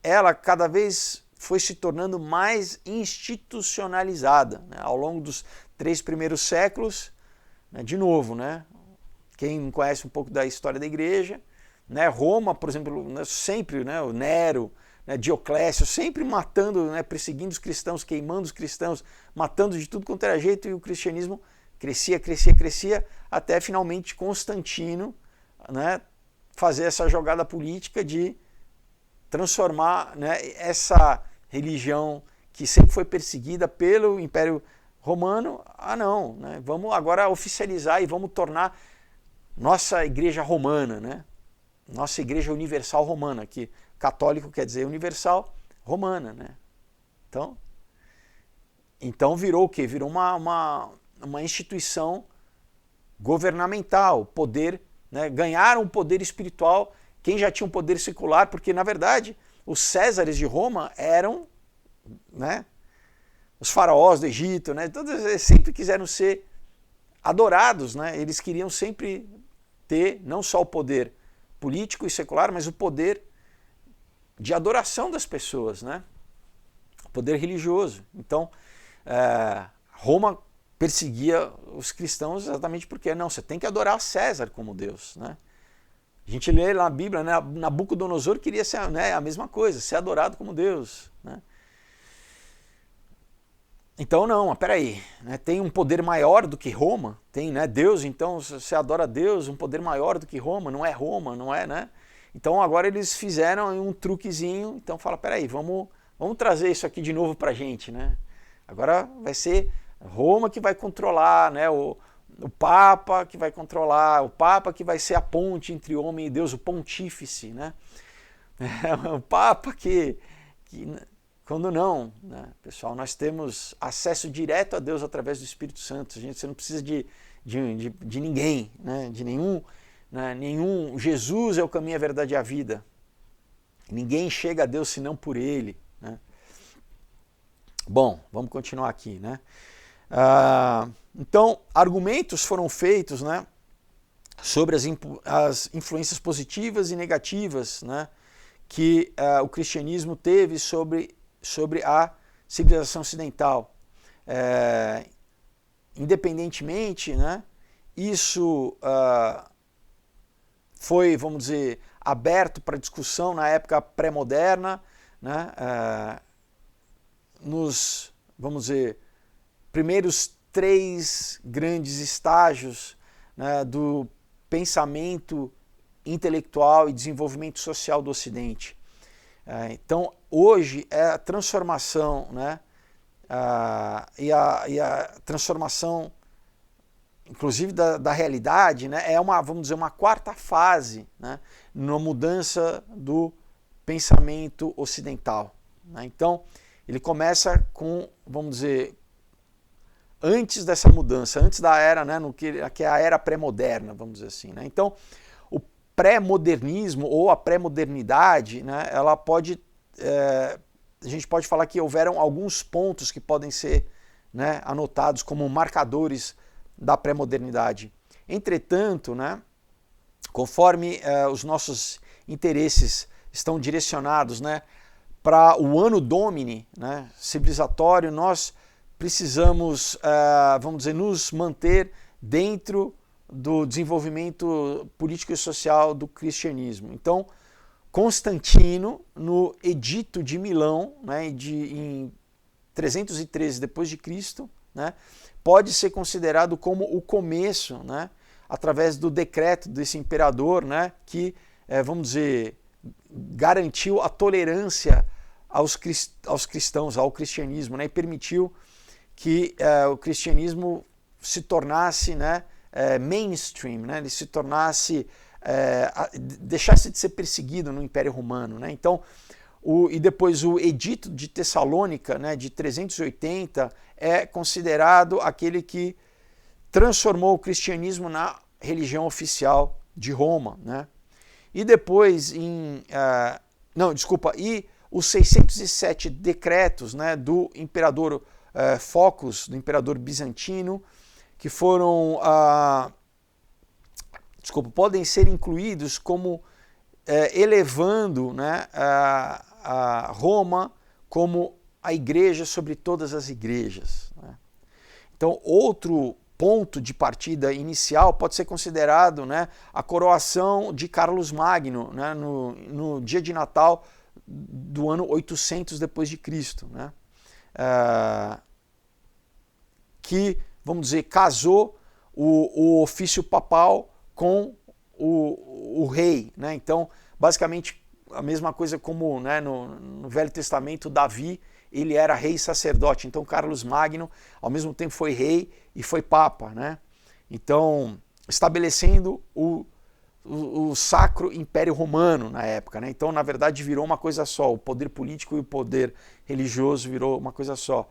Ela cada vez foi se tornando mais institucionalizada, né? Ao longo dos 3 primeiros séculos, né? De novo, né? Quem conhece um pouco da história da igreja, né? Roma, por exemplo, né? Sempre, né? O Nero, né, Dioclésio, sempre matando, né, perseguindo os cristãos, queimando os cristãos, matando de tudo quanto era jeito, e o cristianismo crescia, até finalmente Constantino, né, fazer essa jogada política de transformar, né, essa religião que sempre foi perseguida pelo Império Romano, não, né, vamos agora oficializar e vamos tornar nossa igreja romana, né, nossa igreja universal romana, que católico quer dizer universal, romana, né? Então virou o quê? Virou uma instituição governamental, poder, né? Ganharam um poder espiritual, quem já tinha um poder secular, porque na verdade os Césares de Roma eram, né, os faraós do Egito, né? Todos eles sempre quiseram ser adorados, né? Eles queriam sempre ter não só o poder político e secular, mas o poder de adoração das pessoas, né? Poder religioso. Então, Roma perseguia os cristãos exatamente porque, não, você tem que adorar César como Deus, né? A gente lê na Bíblia, né, Nabucodonosor queria ser, né, a mesma coisa, ser adorado como Deus, né? Então não, mas peraí, né, tem um poder maior do que Roma, tem, né, Deus, então você adora Deus, um poder maior do que Roma, não é, né? Então agora eles fizeram um truquezinho, então fala, peraí, vamos trazer isso aqui de novo pra gente, né? Agora vai ser Roma que vai controlar, né, o Papa que vai controlar, o Papa que vai ser a ponte entre o homem e Deus, o pontífice, né? O Papa que quando não, né, pessoal, nós temos acesso direto a Deus através do Espírito Santo. Você não precisa de ninguém, né, de nenhum, né, Jesus é o caminho, a verdade e a vida. Ninguém chega a Deus senão por Ele, né? Bom, vamos continuar aqui, né? Então, argumentos foram feitos, né, sobre as influências positivas e negativas, né, que o cristianismo teve sobre a civilização ocidental. Independentemente, né, isso foi, vamos dizer, aberto para discussão na época pré-moderna, né, nos, vamos dizer, primeiros 3 grandes estágios, né, do pensamento intelectual e desenvolvimento social do Ocidente. Então, hoje, a transformação, né, e a transformação, inclusive da realidade, né, é vamos dizer, uma 4ª fase, né, na mudança do pensamento ocidental, né? Então, ele começa com, vamos dizer, antes dessa mudança, antes da era, né, que é a era pré-moderna, vamos dizer assim, né? Então, o pré-modernismo ou a pré-modernidade, né, ela pode, a gente pode falar que houveram alguns pontos que podem ser, né, anotados como marcadores da pré-modernidade. Entretanto, né, conforme os nossos interesses estão direcionados, né, para o Anno Domini, né, civilizatório, nós precisamos, vamos dizer, nos manter dentro do desenvolvimento político e social do cristianismo. Então, Constantino, no Edito de Milão, né, em 313 d.C., né, pode ser considerado como o começo, né, através do decreto desse imperador, né, que, vamos dizer, garantiu a tolerância aos cristãos, ao cristianismo, né, e permitiu que o cristianismo se tornasse, né, mainstream, né, ele se tornasse, deixasse de ser perseguido no Império Romano, né? Então, e depois o Edito de Tessalônica, né, de 380, é considerado aquele que transformou o cristianismo na religião oficial de Roma, né? E depois e os 607 decretos, né, do imperador Focus, do imperador bizantino, que foram, podem ser incluídos como elevando, né, a Roma como a igreja sobre todas as igrejas, né? Então, outro ponto de partida inicial pode ser considerado, né, a coroação de Carlos Magno, né, no dia de Natal do ano 800 d.C., né? Que, vamos dizer, casou o ofício papal com o rei, né? Então, basicamente, a mesma coisa como, né, no Velho Testamento, Davi, ele era rei e sacerdote. Então, Carlos Magno, ao mesmo tempo, foi rei e foi papa, né? Então, estabelecendo o Sacro Império Romano na época, né? Então, na verdade, virou uma coisa só. O poder político e o poder religioso virou uma coisa só.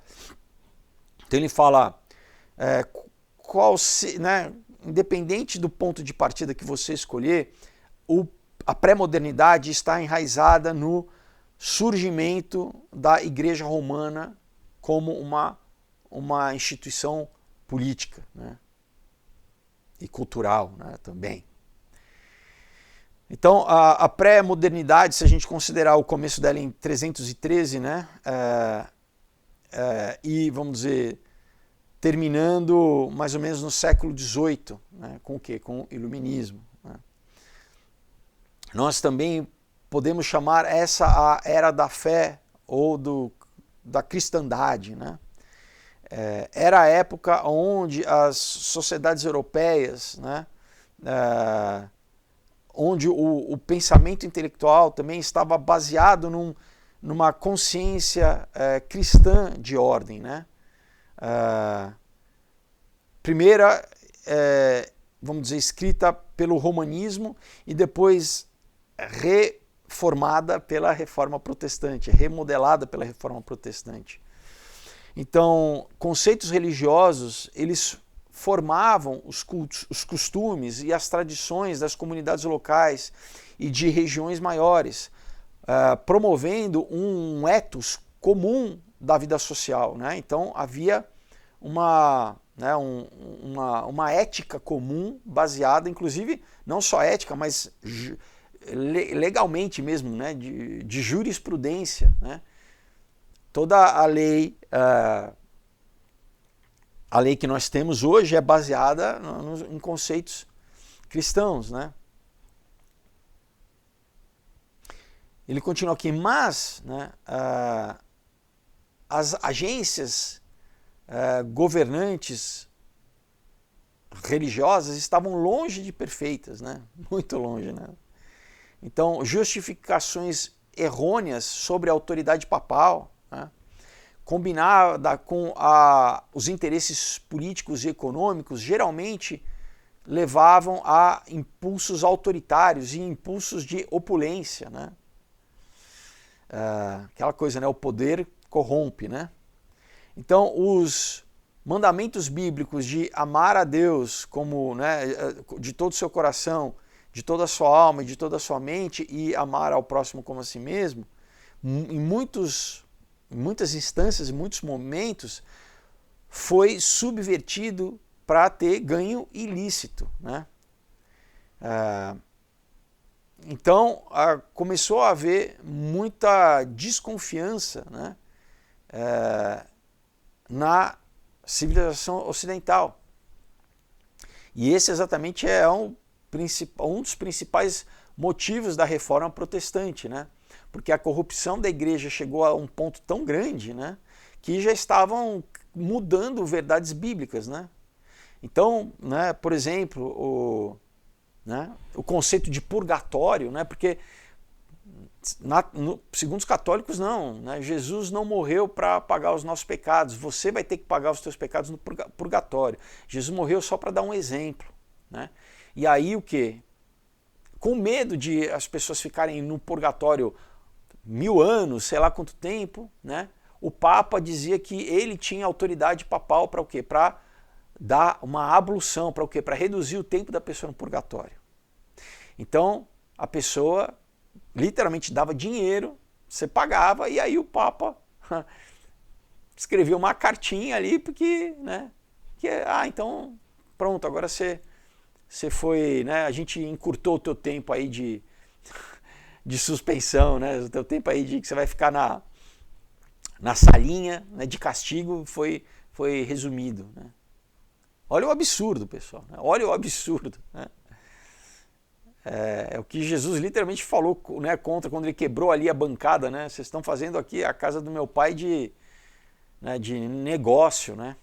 Então, ele fala, né, independente do ponto de partida que você escolher, a pré-modernidade está enraizada no surgimento da Igreja Romana como uma instituição política, né, e cultural, né, também. Então, a pré-modernidade, se a gente considerar o começo dela em 313, né, e, vamos dizer, terminando mais ou menos no século XVIII, né? Com o quê? Com o Iluminismo. Né? Nós também podemos chamar essa a Era da Fé ou da cristandade. Né? Era a época onde as sociedades europeias, né? Onde o pensamento intelectual também estava baseado numa consciência cristã de ordem. Né? Primeira, vamos dizer, escrita pelo romanismo e depois reformada pela Reforma Protestante, remodelada pela Reforma Protestante. Então, conceitos religiosos, eles formavam os cultos, os costumes e as tradições das comunidades locais e de regiões maiores, promovendo um ethos comum da vida social. Né? Então, havia uma ética comum baseada, inclusive, não só ética, mas legalmente mesmo, né? de jurisprudência. Né? Toda a lei que nós temos hoje é baseada em conceitos cristãos. Né? Ele continua aqui, mas, né, as agências governantes religiosas estavam longe de perfeitas, né? Muito longe. Né? Então, justificações errôneas sobre a autoridade papal, né? Combinada com os interesses políticos e econômicos, geralmente levavam a impulsos autoritários e impulsos de opulência. Né? Aquela coisa, né? O poder corrompe. Né? Então, os mandamentos bíblicos de amar a Deus como, né, de todo o seu coração, de toda a sua alma e de toda a sua mente e amar ao próximo como a si mesmo, em muitas instâncias, em muitos momentos, foi subvertido para ter ganho ilícito. Né? Então, começou a haver muita desconfiança, né, na civilização ocidental. E esse exatamente é um dos principais motivos da reforma protestante, né? Porque a corrupção da igreja chegou a um ponto tão grande, né, que já estavam mudando verdades bíblicas. Né? Então, né, por exemplo, o conceito de purgatório, né, porque segundo os católicos não, né, Jesus não morreu para pagar os nossos pecados, você vai ter que pagar os teus pecados no purgatório. Jesus morreu só para dar um exemplo. Né? E aí o quê? Com medo de as pessoas ficarem no purgatório 1000 anos, sei lá quanto tempo, né? O Papa dizia que ele tinha autoridade papal para o quê? Para dar uma ablução, para o quê? Para reduzir o tempo da pessoa no purgatório. Então, a pessoa literalmente dava dinheiro, você pagava, e aí o Papa escrevia uma cartinha ali, porque, né? Então, pronto, agora você foi, né? A gente encurtou o teu tempo aí de suspensão, né? O teu tempo aí de que você vai ficar na salinha, né, de castigo foi resumido. Né? Olha o absurdo, pessoal. Né? Olha o absurdo. Né? É o que Jesus literalmente falou, né, contra quando ele quebrou ali a bancada. Né? Vocês estão fazendo aqui a casa do meu pai de negócio. Né?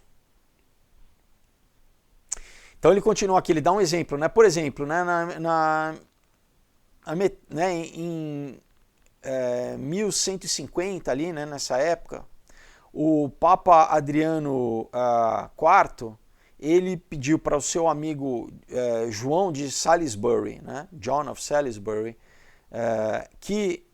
Então ele continua aqui, ele dá um exemplo. Né? Por exemplo, né, em 1150, ali, né, nessa época, o Papa Adriano IV, ele pediu para o seu amigo João de Salisbury, né, John of Salisbury, que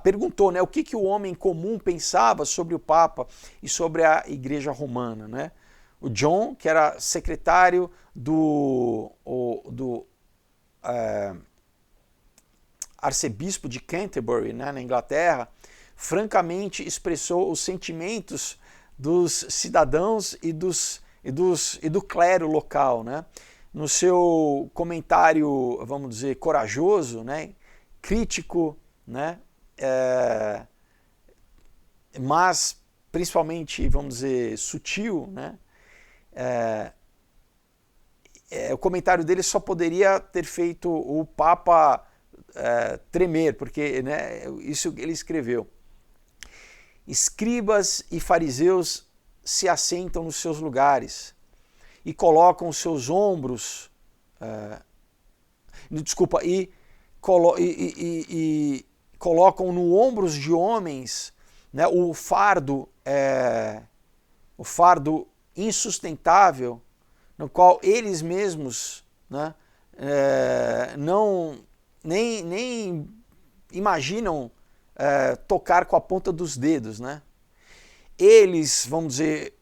perguntou, né, o que o homem comum pensava sobre o Papa e sobre a Igreja Romana. Né? O John, que era secretário do arcebispo de Canterbury, né, na Inglaterra, francamente expressou os sentimentos dos cidadãos e do clero local. Né? No seu comentário, vamos dizer, corajoso, né, crítico, né, mas principalmente, vamos dizer, sutil, né? O comentário dele só poderia ter feito o Papa tremer, porque, né, isso ele escreveu. Escribas e fariseus se assentam nos seus lugares e colocam os seus ombros, colocam no ombros de homens, né, o fardo insustentável, no qual eles mesmos, né, nem imaginam tocar com a ponta dos dedos, né? Eles, vamos dizer,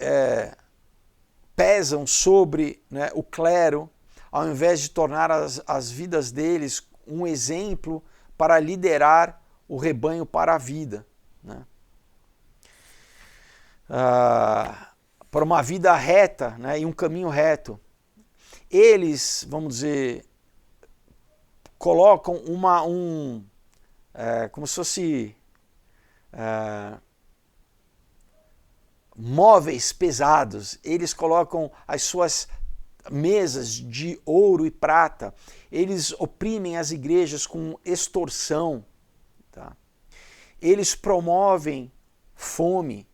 pesam sobre, né, o clero, ao invés de tornar as vidas deles um exemplo para liderar o rebanho para a vida, né? Para uma vida reta, né, e um caminho reto. Eles, vamos dizer, colocam como se fosse móveis pesados, eles colocam as suas mesas de ouro e prata, eles oprimem as igrejas com extorsão, tá? Eles promovem fome,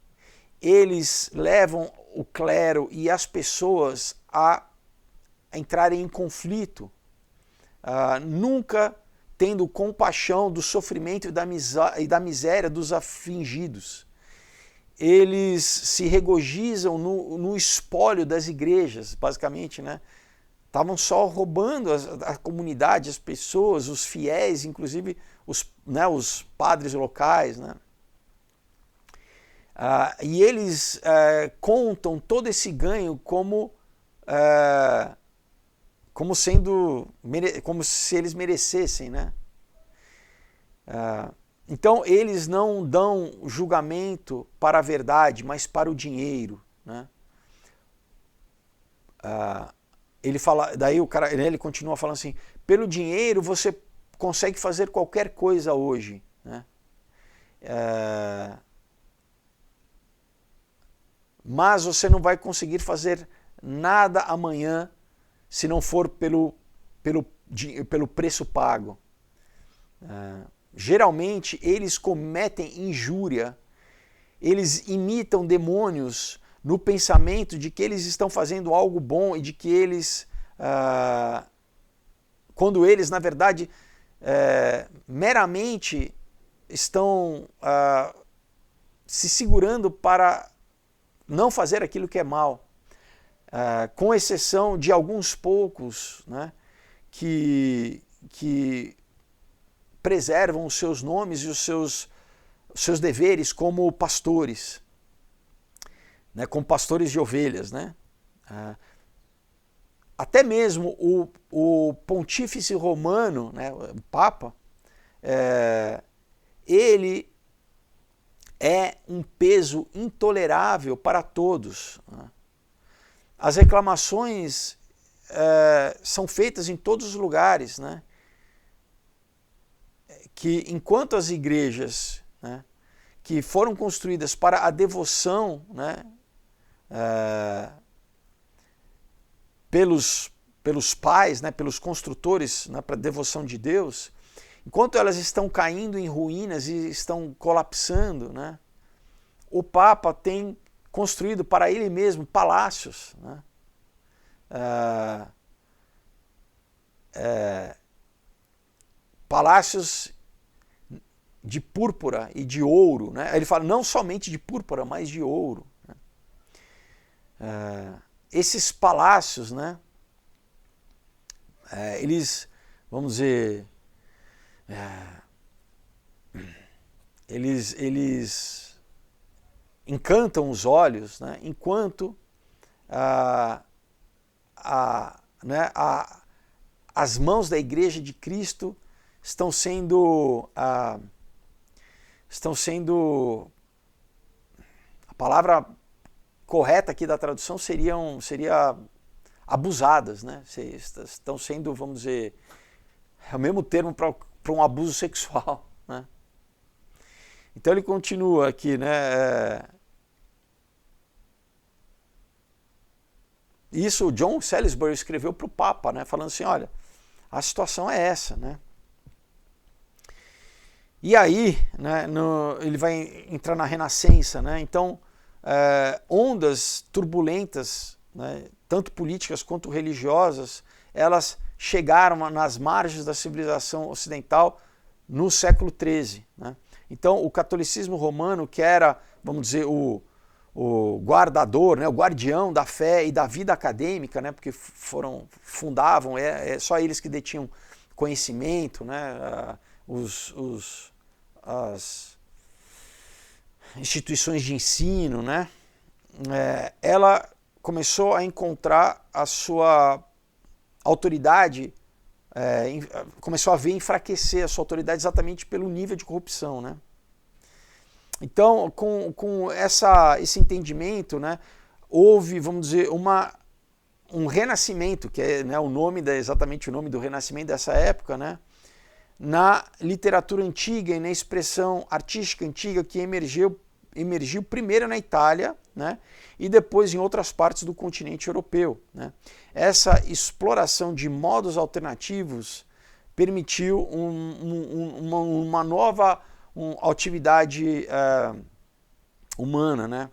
eles levam o clero e as pessoas a entrarem em conflito, nunca tendo compaixão do sofrimento e da miséria dos afligidos. Eles se regozijam no espólio das igrejas, basicamente, né? Estavam só roubando a comunidade, as pessoas, os fiéis, inclusive os padres locais, né? E eles contam todo esse ganho como se eles merecessem, né? Então eles não dão julgamento para a verdade, mas para o dinheiro, né? Ele fala, daí o cara, ele continua falando assim: pelo dinheiro você consegue fazer qualquer coisa hoje, né? Mas você não vai conseguir fazer nada amanhã se não for pelo preço pago. Geralmente eles cometem injúria, eles imitam demônios no pensamento de que eles estão fazendo algo bom e de que eles, quando eles na verdade meramente estão se segurando para não fazer aquilo que é mal, com exceção de alguns poucos, né, que preservam os seus nomes e os seus deveres como pastores, né, como pastores de ovelhas, né? Até mesmo o pontífice romano, né, o Papa, ele é um peso intolerável para todos, né? As reclamações são feitas em todos os lugares, né? Que enquanto as igrejas, né, que foram construídas para a devoção, né, pelos pais, né, pelos construtores, né, para a devoção de Deus, enquanto elas estão caindo em ruínas e estão colapsando, né, o Papa tem construído para ele mesmo palácios, né, palácios de púrpura e de ouro, né? Ele fala não somente de púrpura, mas de ouro, né? Esses palácios, né? Eles, vamos dizer, eles encantam os olhos, né? Enquanto as mãos da Igreja de Cristo estão sendo a palavra correta aqui da tradução seria abusadas, né? Estão sendo, vamos dizer, é o mesmo termo para um abuso sexual, né? Então ele continua aqui, né? Isso o John Salisbury escreveu para o Papa, né? Falando assim, olha, a situação é essa, né? E aí, né, ele vai entrar na Renascença, né? Então, ondas turbulentas, né, tanto políticas quanto religiosas, elas chegaram nas margens da civilização ocidental no século XIII, né? Então, o catolicismo romano, que era, vamos dizer, o guardador, né, o guardião da fé e da vida acadêmica, né, porque fundavam, só eles que detinham conhecimento, né, as instituições de ensino, né, ela começou a encontrar a sua autoridade, começou a ver enfraquecer a sua autoridade exatamente pelo nível de corrupção, né. Então, com esse entendimento, né, houve, vamos dizer, um renascimento, que é, né, exatamente o nome do renascimento dessa época, né, na literatura antiga e na expressão artística antiga que emergiu primeiro na Itália, né, e depois em outras partes do continente europeu, né. Essa exploração de modos alternativos permitiu uma nova atividade humana, né,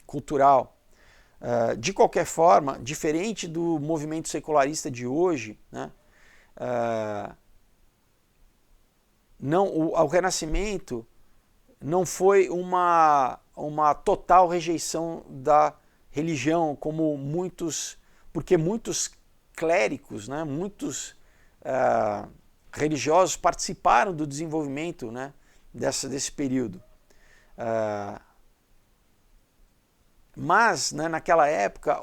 cultural. De qualquer forma, diferente do movimento secularista de hoje, né, o Renascimento não foi uma total rejeição da religião, porque muitos clérigos, né, muitos religiosos participaram do desenvolvimento, né, desse período. Mas, né, naquela época,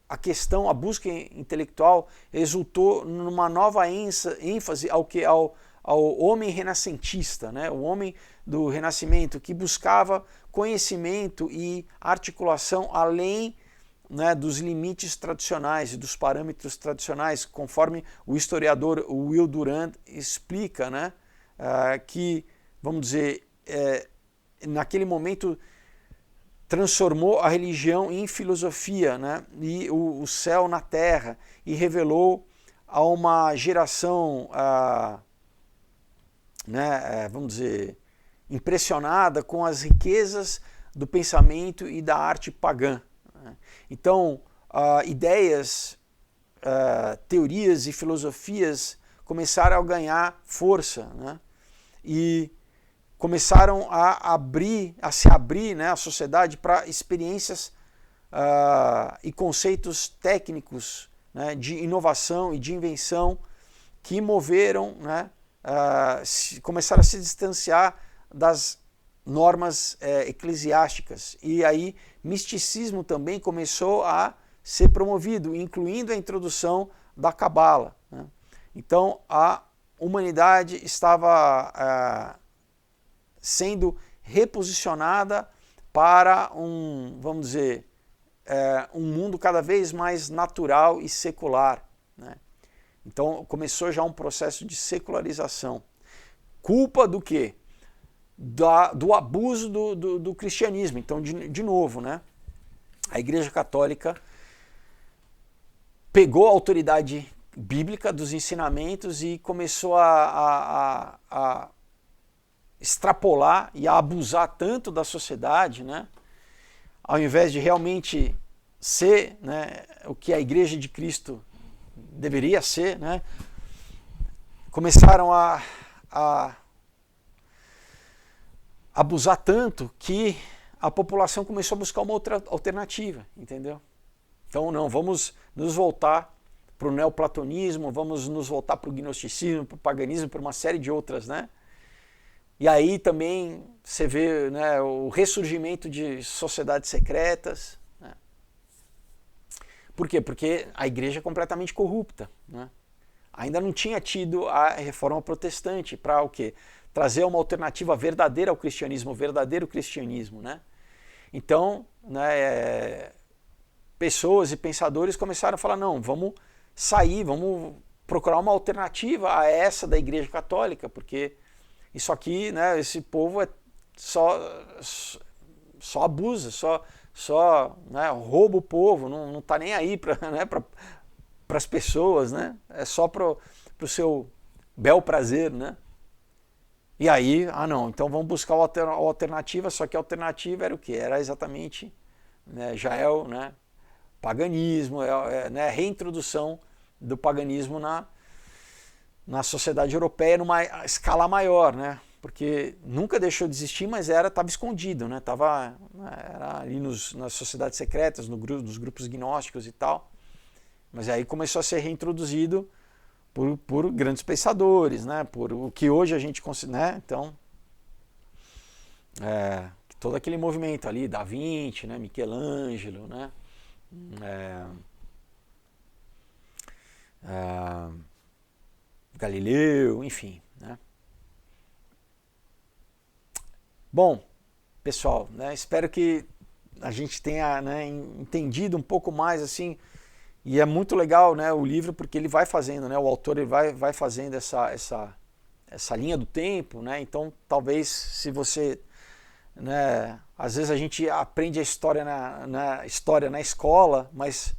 a busca intelectual resultou numa nova ênfase ao homem renascentista, né, o homem do Renascimento, que buscava conhecimento e articulação além, né, dos limites tradicionais e dos parâmetros tradicionais, conforme o historiador Will Durant explica, né, que, vamos dizer, naquele momento transformou a religião em filosofia, né, e o céu na terra, e revelou a uma geração, né, vamos dizer, impressionada com as riquezas do pensamento e da arte pagã. Então, ideias, teorias e filosofias começaram a ganhar força, né, e começaram a se abrir, né, a sociedade para experiências e conceitos técnicos, né, de inovação e de invenção que moveram, né, começaram a se distanciar das normas eclesiásticas. E aí misticismo também começou a ser promovido, incluindo a introdução da Cabala, né? Então a humanidade estava sendo reposicionada para vamos dizer, um mundo cada vez mais natural e secular, né? Então começou já um processo de secularização. Culpa do quê? Do abuso do cristianismo. Então, de novo, né, a Igreja Católica pegou a autoridade bíblica dos ensinamentos e começou a extrapolar e a abusar tanto da sociedade, né, ao invés de realmente ser, né, o que a Igreja de Cristo deveria ser, né, começaram a abusar tanto que a população começou a buscar uma outra alternativa, entendeu? Então não, vamos nos voltar para o neoplatonismo, vamos nos voltar para o gnosticismo, para o paganismo, para uma série de outras, né? E aí também você vê, né, o ressurgimento de sociedades secretas, né? Por quê? Porque a igreja é completamente corrupta, né? Ainda não tinha tido a reforma protestante para o quê? Trazer uma alternativa verdadeira ao cristianismo, o verdadeiro cristianismo, né? Então, né, pessoas e pensadores começaram a falar, não, vamos sair, vamos procurar uma alternativa a essa da Igreja Católica, porque Isso aqui, né, esse povo só abusa, né, rouba o povo, não está nem aí para né, as pessoas, né? É só para o seu bel prazer, né? E aí, não, então vamos buscar a alternativa, só que a alternativa era o quê? Era exatamente, né, já é o, né, paganismo, né, reintrodução do paganismo na sociedade europeia numa escala maior, né? Porque nunca deixou de existir, mas estava escondido, né? Era ali nas sociedades secretas, nos grupos gnósticos e tal. Mas aí começou a ser reintroduzido por grandes pensadores, né? Por o que hoje a gente considera, né? Então, todo aquele movimento ali, Da Vinci, né? Michelangelo, né? Galileu, enfim, né? Bom, pessoal, né? Espero que a gente tenha, né, entendido um pouco mais assim. E é muito legal, né, o livro, porque ele vai fazendo, né, o autor ele vai fazendo essa linha do tempo, né, então talvez se você, né, às vezes a gente aprende a história na escola, mas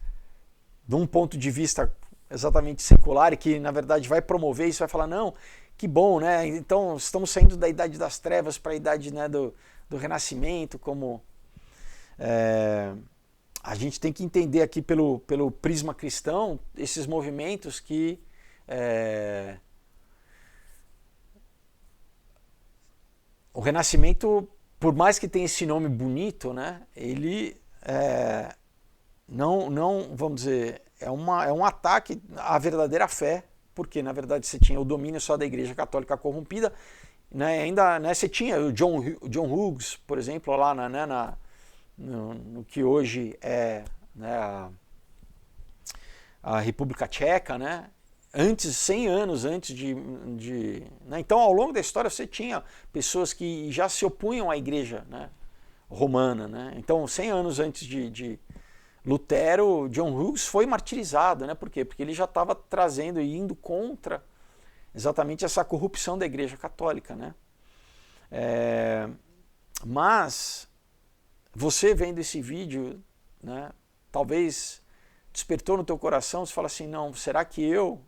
de um ponto de vista exatamente secular e que na verdade vai promover isso, vai falar, não, que bom, né, então estamos saindo da idade das trevas para a idade, né, do renascimento, como... a gente tem que entender aqui pelo prisma cristão esses movimentos que o Renascimento, por mais que tenha esse nome bonito, né, ele não, vamos dizer, é um ataque à verdadeira fé, porque na verdade você tinha o domínio só da Igreja Católica corrompida, né, ainda, né, você tinha o John Hughes, por exemplo, lá no que hoje é, né, a República Tcheca, né? 100 anos antes né? Então, ao longo da história, você tinha pessoas que já se opunham à Igreja, né, romana. Né? Então, 100 anos antes de Lutero, John Hughes foi martirizado. Né? Por quê? Porque ele já estava trazendo e indo contra exatamente essa corrupção da Igreja Católica. Né? Mas... você vendo esse vídeo, né, talvez despertou no teu coração, você fala assim, não, será que eu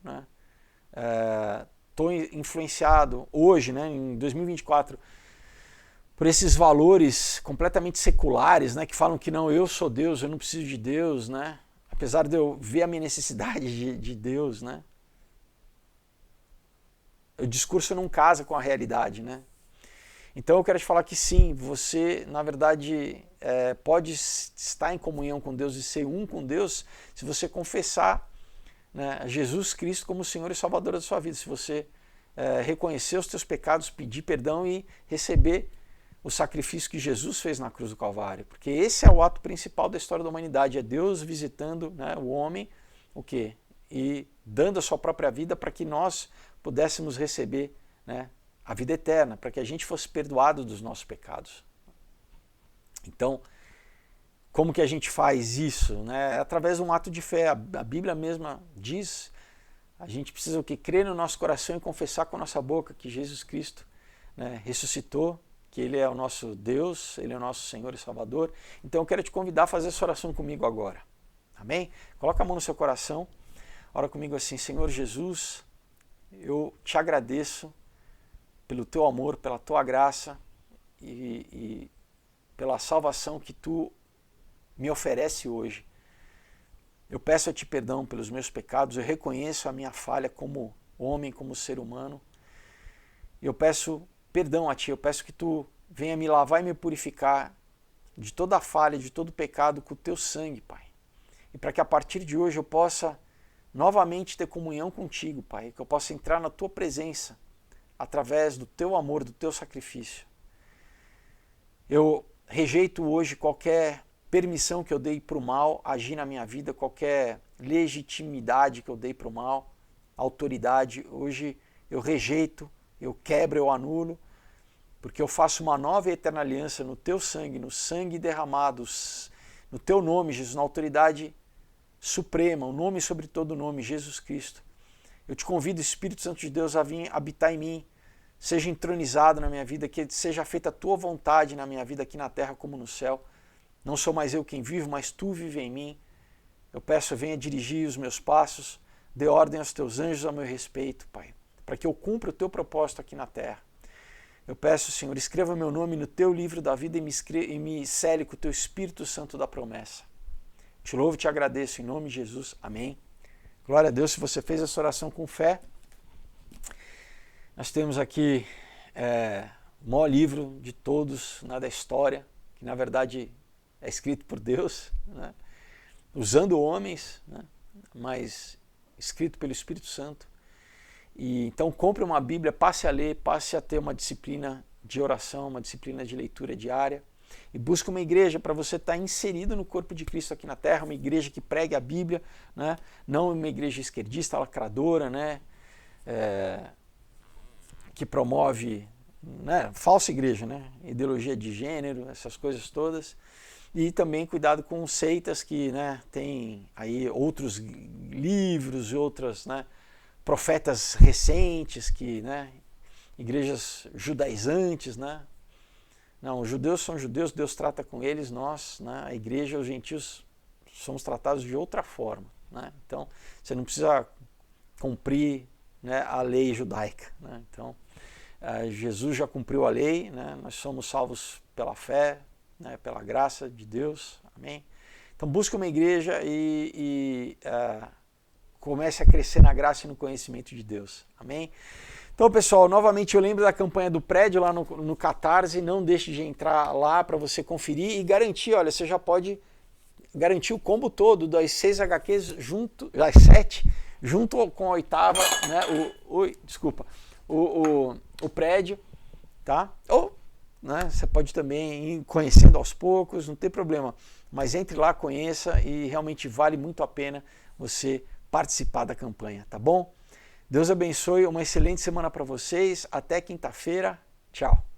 estou influenciado hoje, né, em 2024, por esses valores completamente seculares, né, que falam que não, eu sou Deus, eu não preciso de Deus, né, apesar de eu ver a minha necessidade de Deus, né, o discurso não casa com a realidade, né. Então eu quero te falar que sim, você na verdade pode estar em comunhão com Deus e ser um com Deus se você confessar, né, Jesus Cristo como Senhor e Salvador da sua vida, se você reconhecer os teus pecados, pedir perdão e receber o sacrifício que Jesus fez na cruz do Calvário, porque esse é o ato principal da história da humanidade, é Deus visitando, né, o homem, o quê? E dando a sua própria vida para que nós pudéssemos receber, né, a vida eterna, para que a gente fosse perdoado dos nossos pecados. Então, como que a gente faz isso? Né? É através de um ato de fé. A Bíblia mesma diz, a gente precisa o quê? Crer no nosso coração e confessar com a nossa boca que Jesus Cristo, né, ressuscitou, que Ele é o nosso Deus, Ele é o nosso Senhor e Salvador. Então eu quero te convidar a fazer essa oração comigo agora. Amém? Coloca a mão no seu coração, ora comigo assim, Senhor Jesus, eu te agradeço pelo teu amor, pela tua graça e pela salvação que tu me oferece hoje. Eu peço a ti perdão pelos meus pecados, eu reconheço a minha falha como homem, como ser humano. Eu peço perdão a ti, eu peço que tu venha me lavar e me purificar de toda a falha, de todo o pecado com o teu sangue, Pai. E para que a partir de hoje eu possa novamente ter comunhão contigo, Pai, que eu possa entrar na tua presença através do teu amor, do teu sacrifício. Eu rejeito hoje qualquer permissão que eu dei para o mal agir na minha vida, qualquer legitimidade que eu dei para o mal, autoridade. Hoje eu rejeito, eu quebro, eu anulo, porque eu faço uma nova e eterna aliança no teu sangue, no sangue derramado, no teu nome, Jesus, na autoridade suprema, o nome sobre todo nome, Jesus Cristo. Eu te convido, Espírito Santo de Deus, a vir habitar em mim, seja entronizado na minha vida, que seja feita a tua vontade na minha vida aqui na terra como no céu. Não sou mais eu quem vivo, mas tu vive em mim. Eu peço, venha dirigir os meus passos, dê ordem aos teus anjos a meu respeito, Pai, para que eu cumpra o teu propósito aqui na terra. Eu peço, Senhor, escreva meu nome no teu livro da vida e me cele com o teu Espírito Santo da promessa. Te louvo e te agradeço em nome de Jesus. Amém. Glória a Deus, se você fez essa oração com fé. Nós temos aqui o maior livro de todos, da história, que na verdade é escrito por Deus, né? Usando homens, né? Mas escrito pelo Espírito Santo. E então compre uma Bíblia, passe a ler, passe a ter uma disciplina de oração, uma disciplina de leitura diária. E busque uma igreja para você estar inserido no corpo de Cristo aqui na terra, uma igreja que pregue a Bíblia, né? Não uma igreja esquerdista, lacradora, né? Que promove, né? Falsa igreja, né? Ideologia de gênero, essas coisas todas. E também cuidado com seitas que, né, tem aí outros livros, outras, né, profetas recentes, que, né, igrejas judaizantes, né? Não, os judeus são judeus, Deus trata com eles, nós, né, a igreja, os gentios, somos tratados de outra forma, né? Então, você não precisa cumprir, né, a lei judaica, né? Então, Jesus já cumpriu a lei, né? Nós somos salvos pela fé, né, pela graça de Deus, amém? Então busque uma igreja e comece a crescer na graça e no conhecimento de Deus, amém? Então, pessoal, novamente eu lembro da campanha do prédio lá no Catarse, não deixe de entrar lá para você conferir e garantir, olha, você já pode garantir o combo todo das 6 HQs junto, das 7, junto com a 8ª, né, o prédio, tá? Ou, né, você pode também ir conhecendo aos poucos, não tem problema, mas entre lá, conheça e realmente vale muito a pena você participar da campanha, tá bom? Deus abençoe, uma excelente semana para vocês, até quinta-feira, tchau!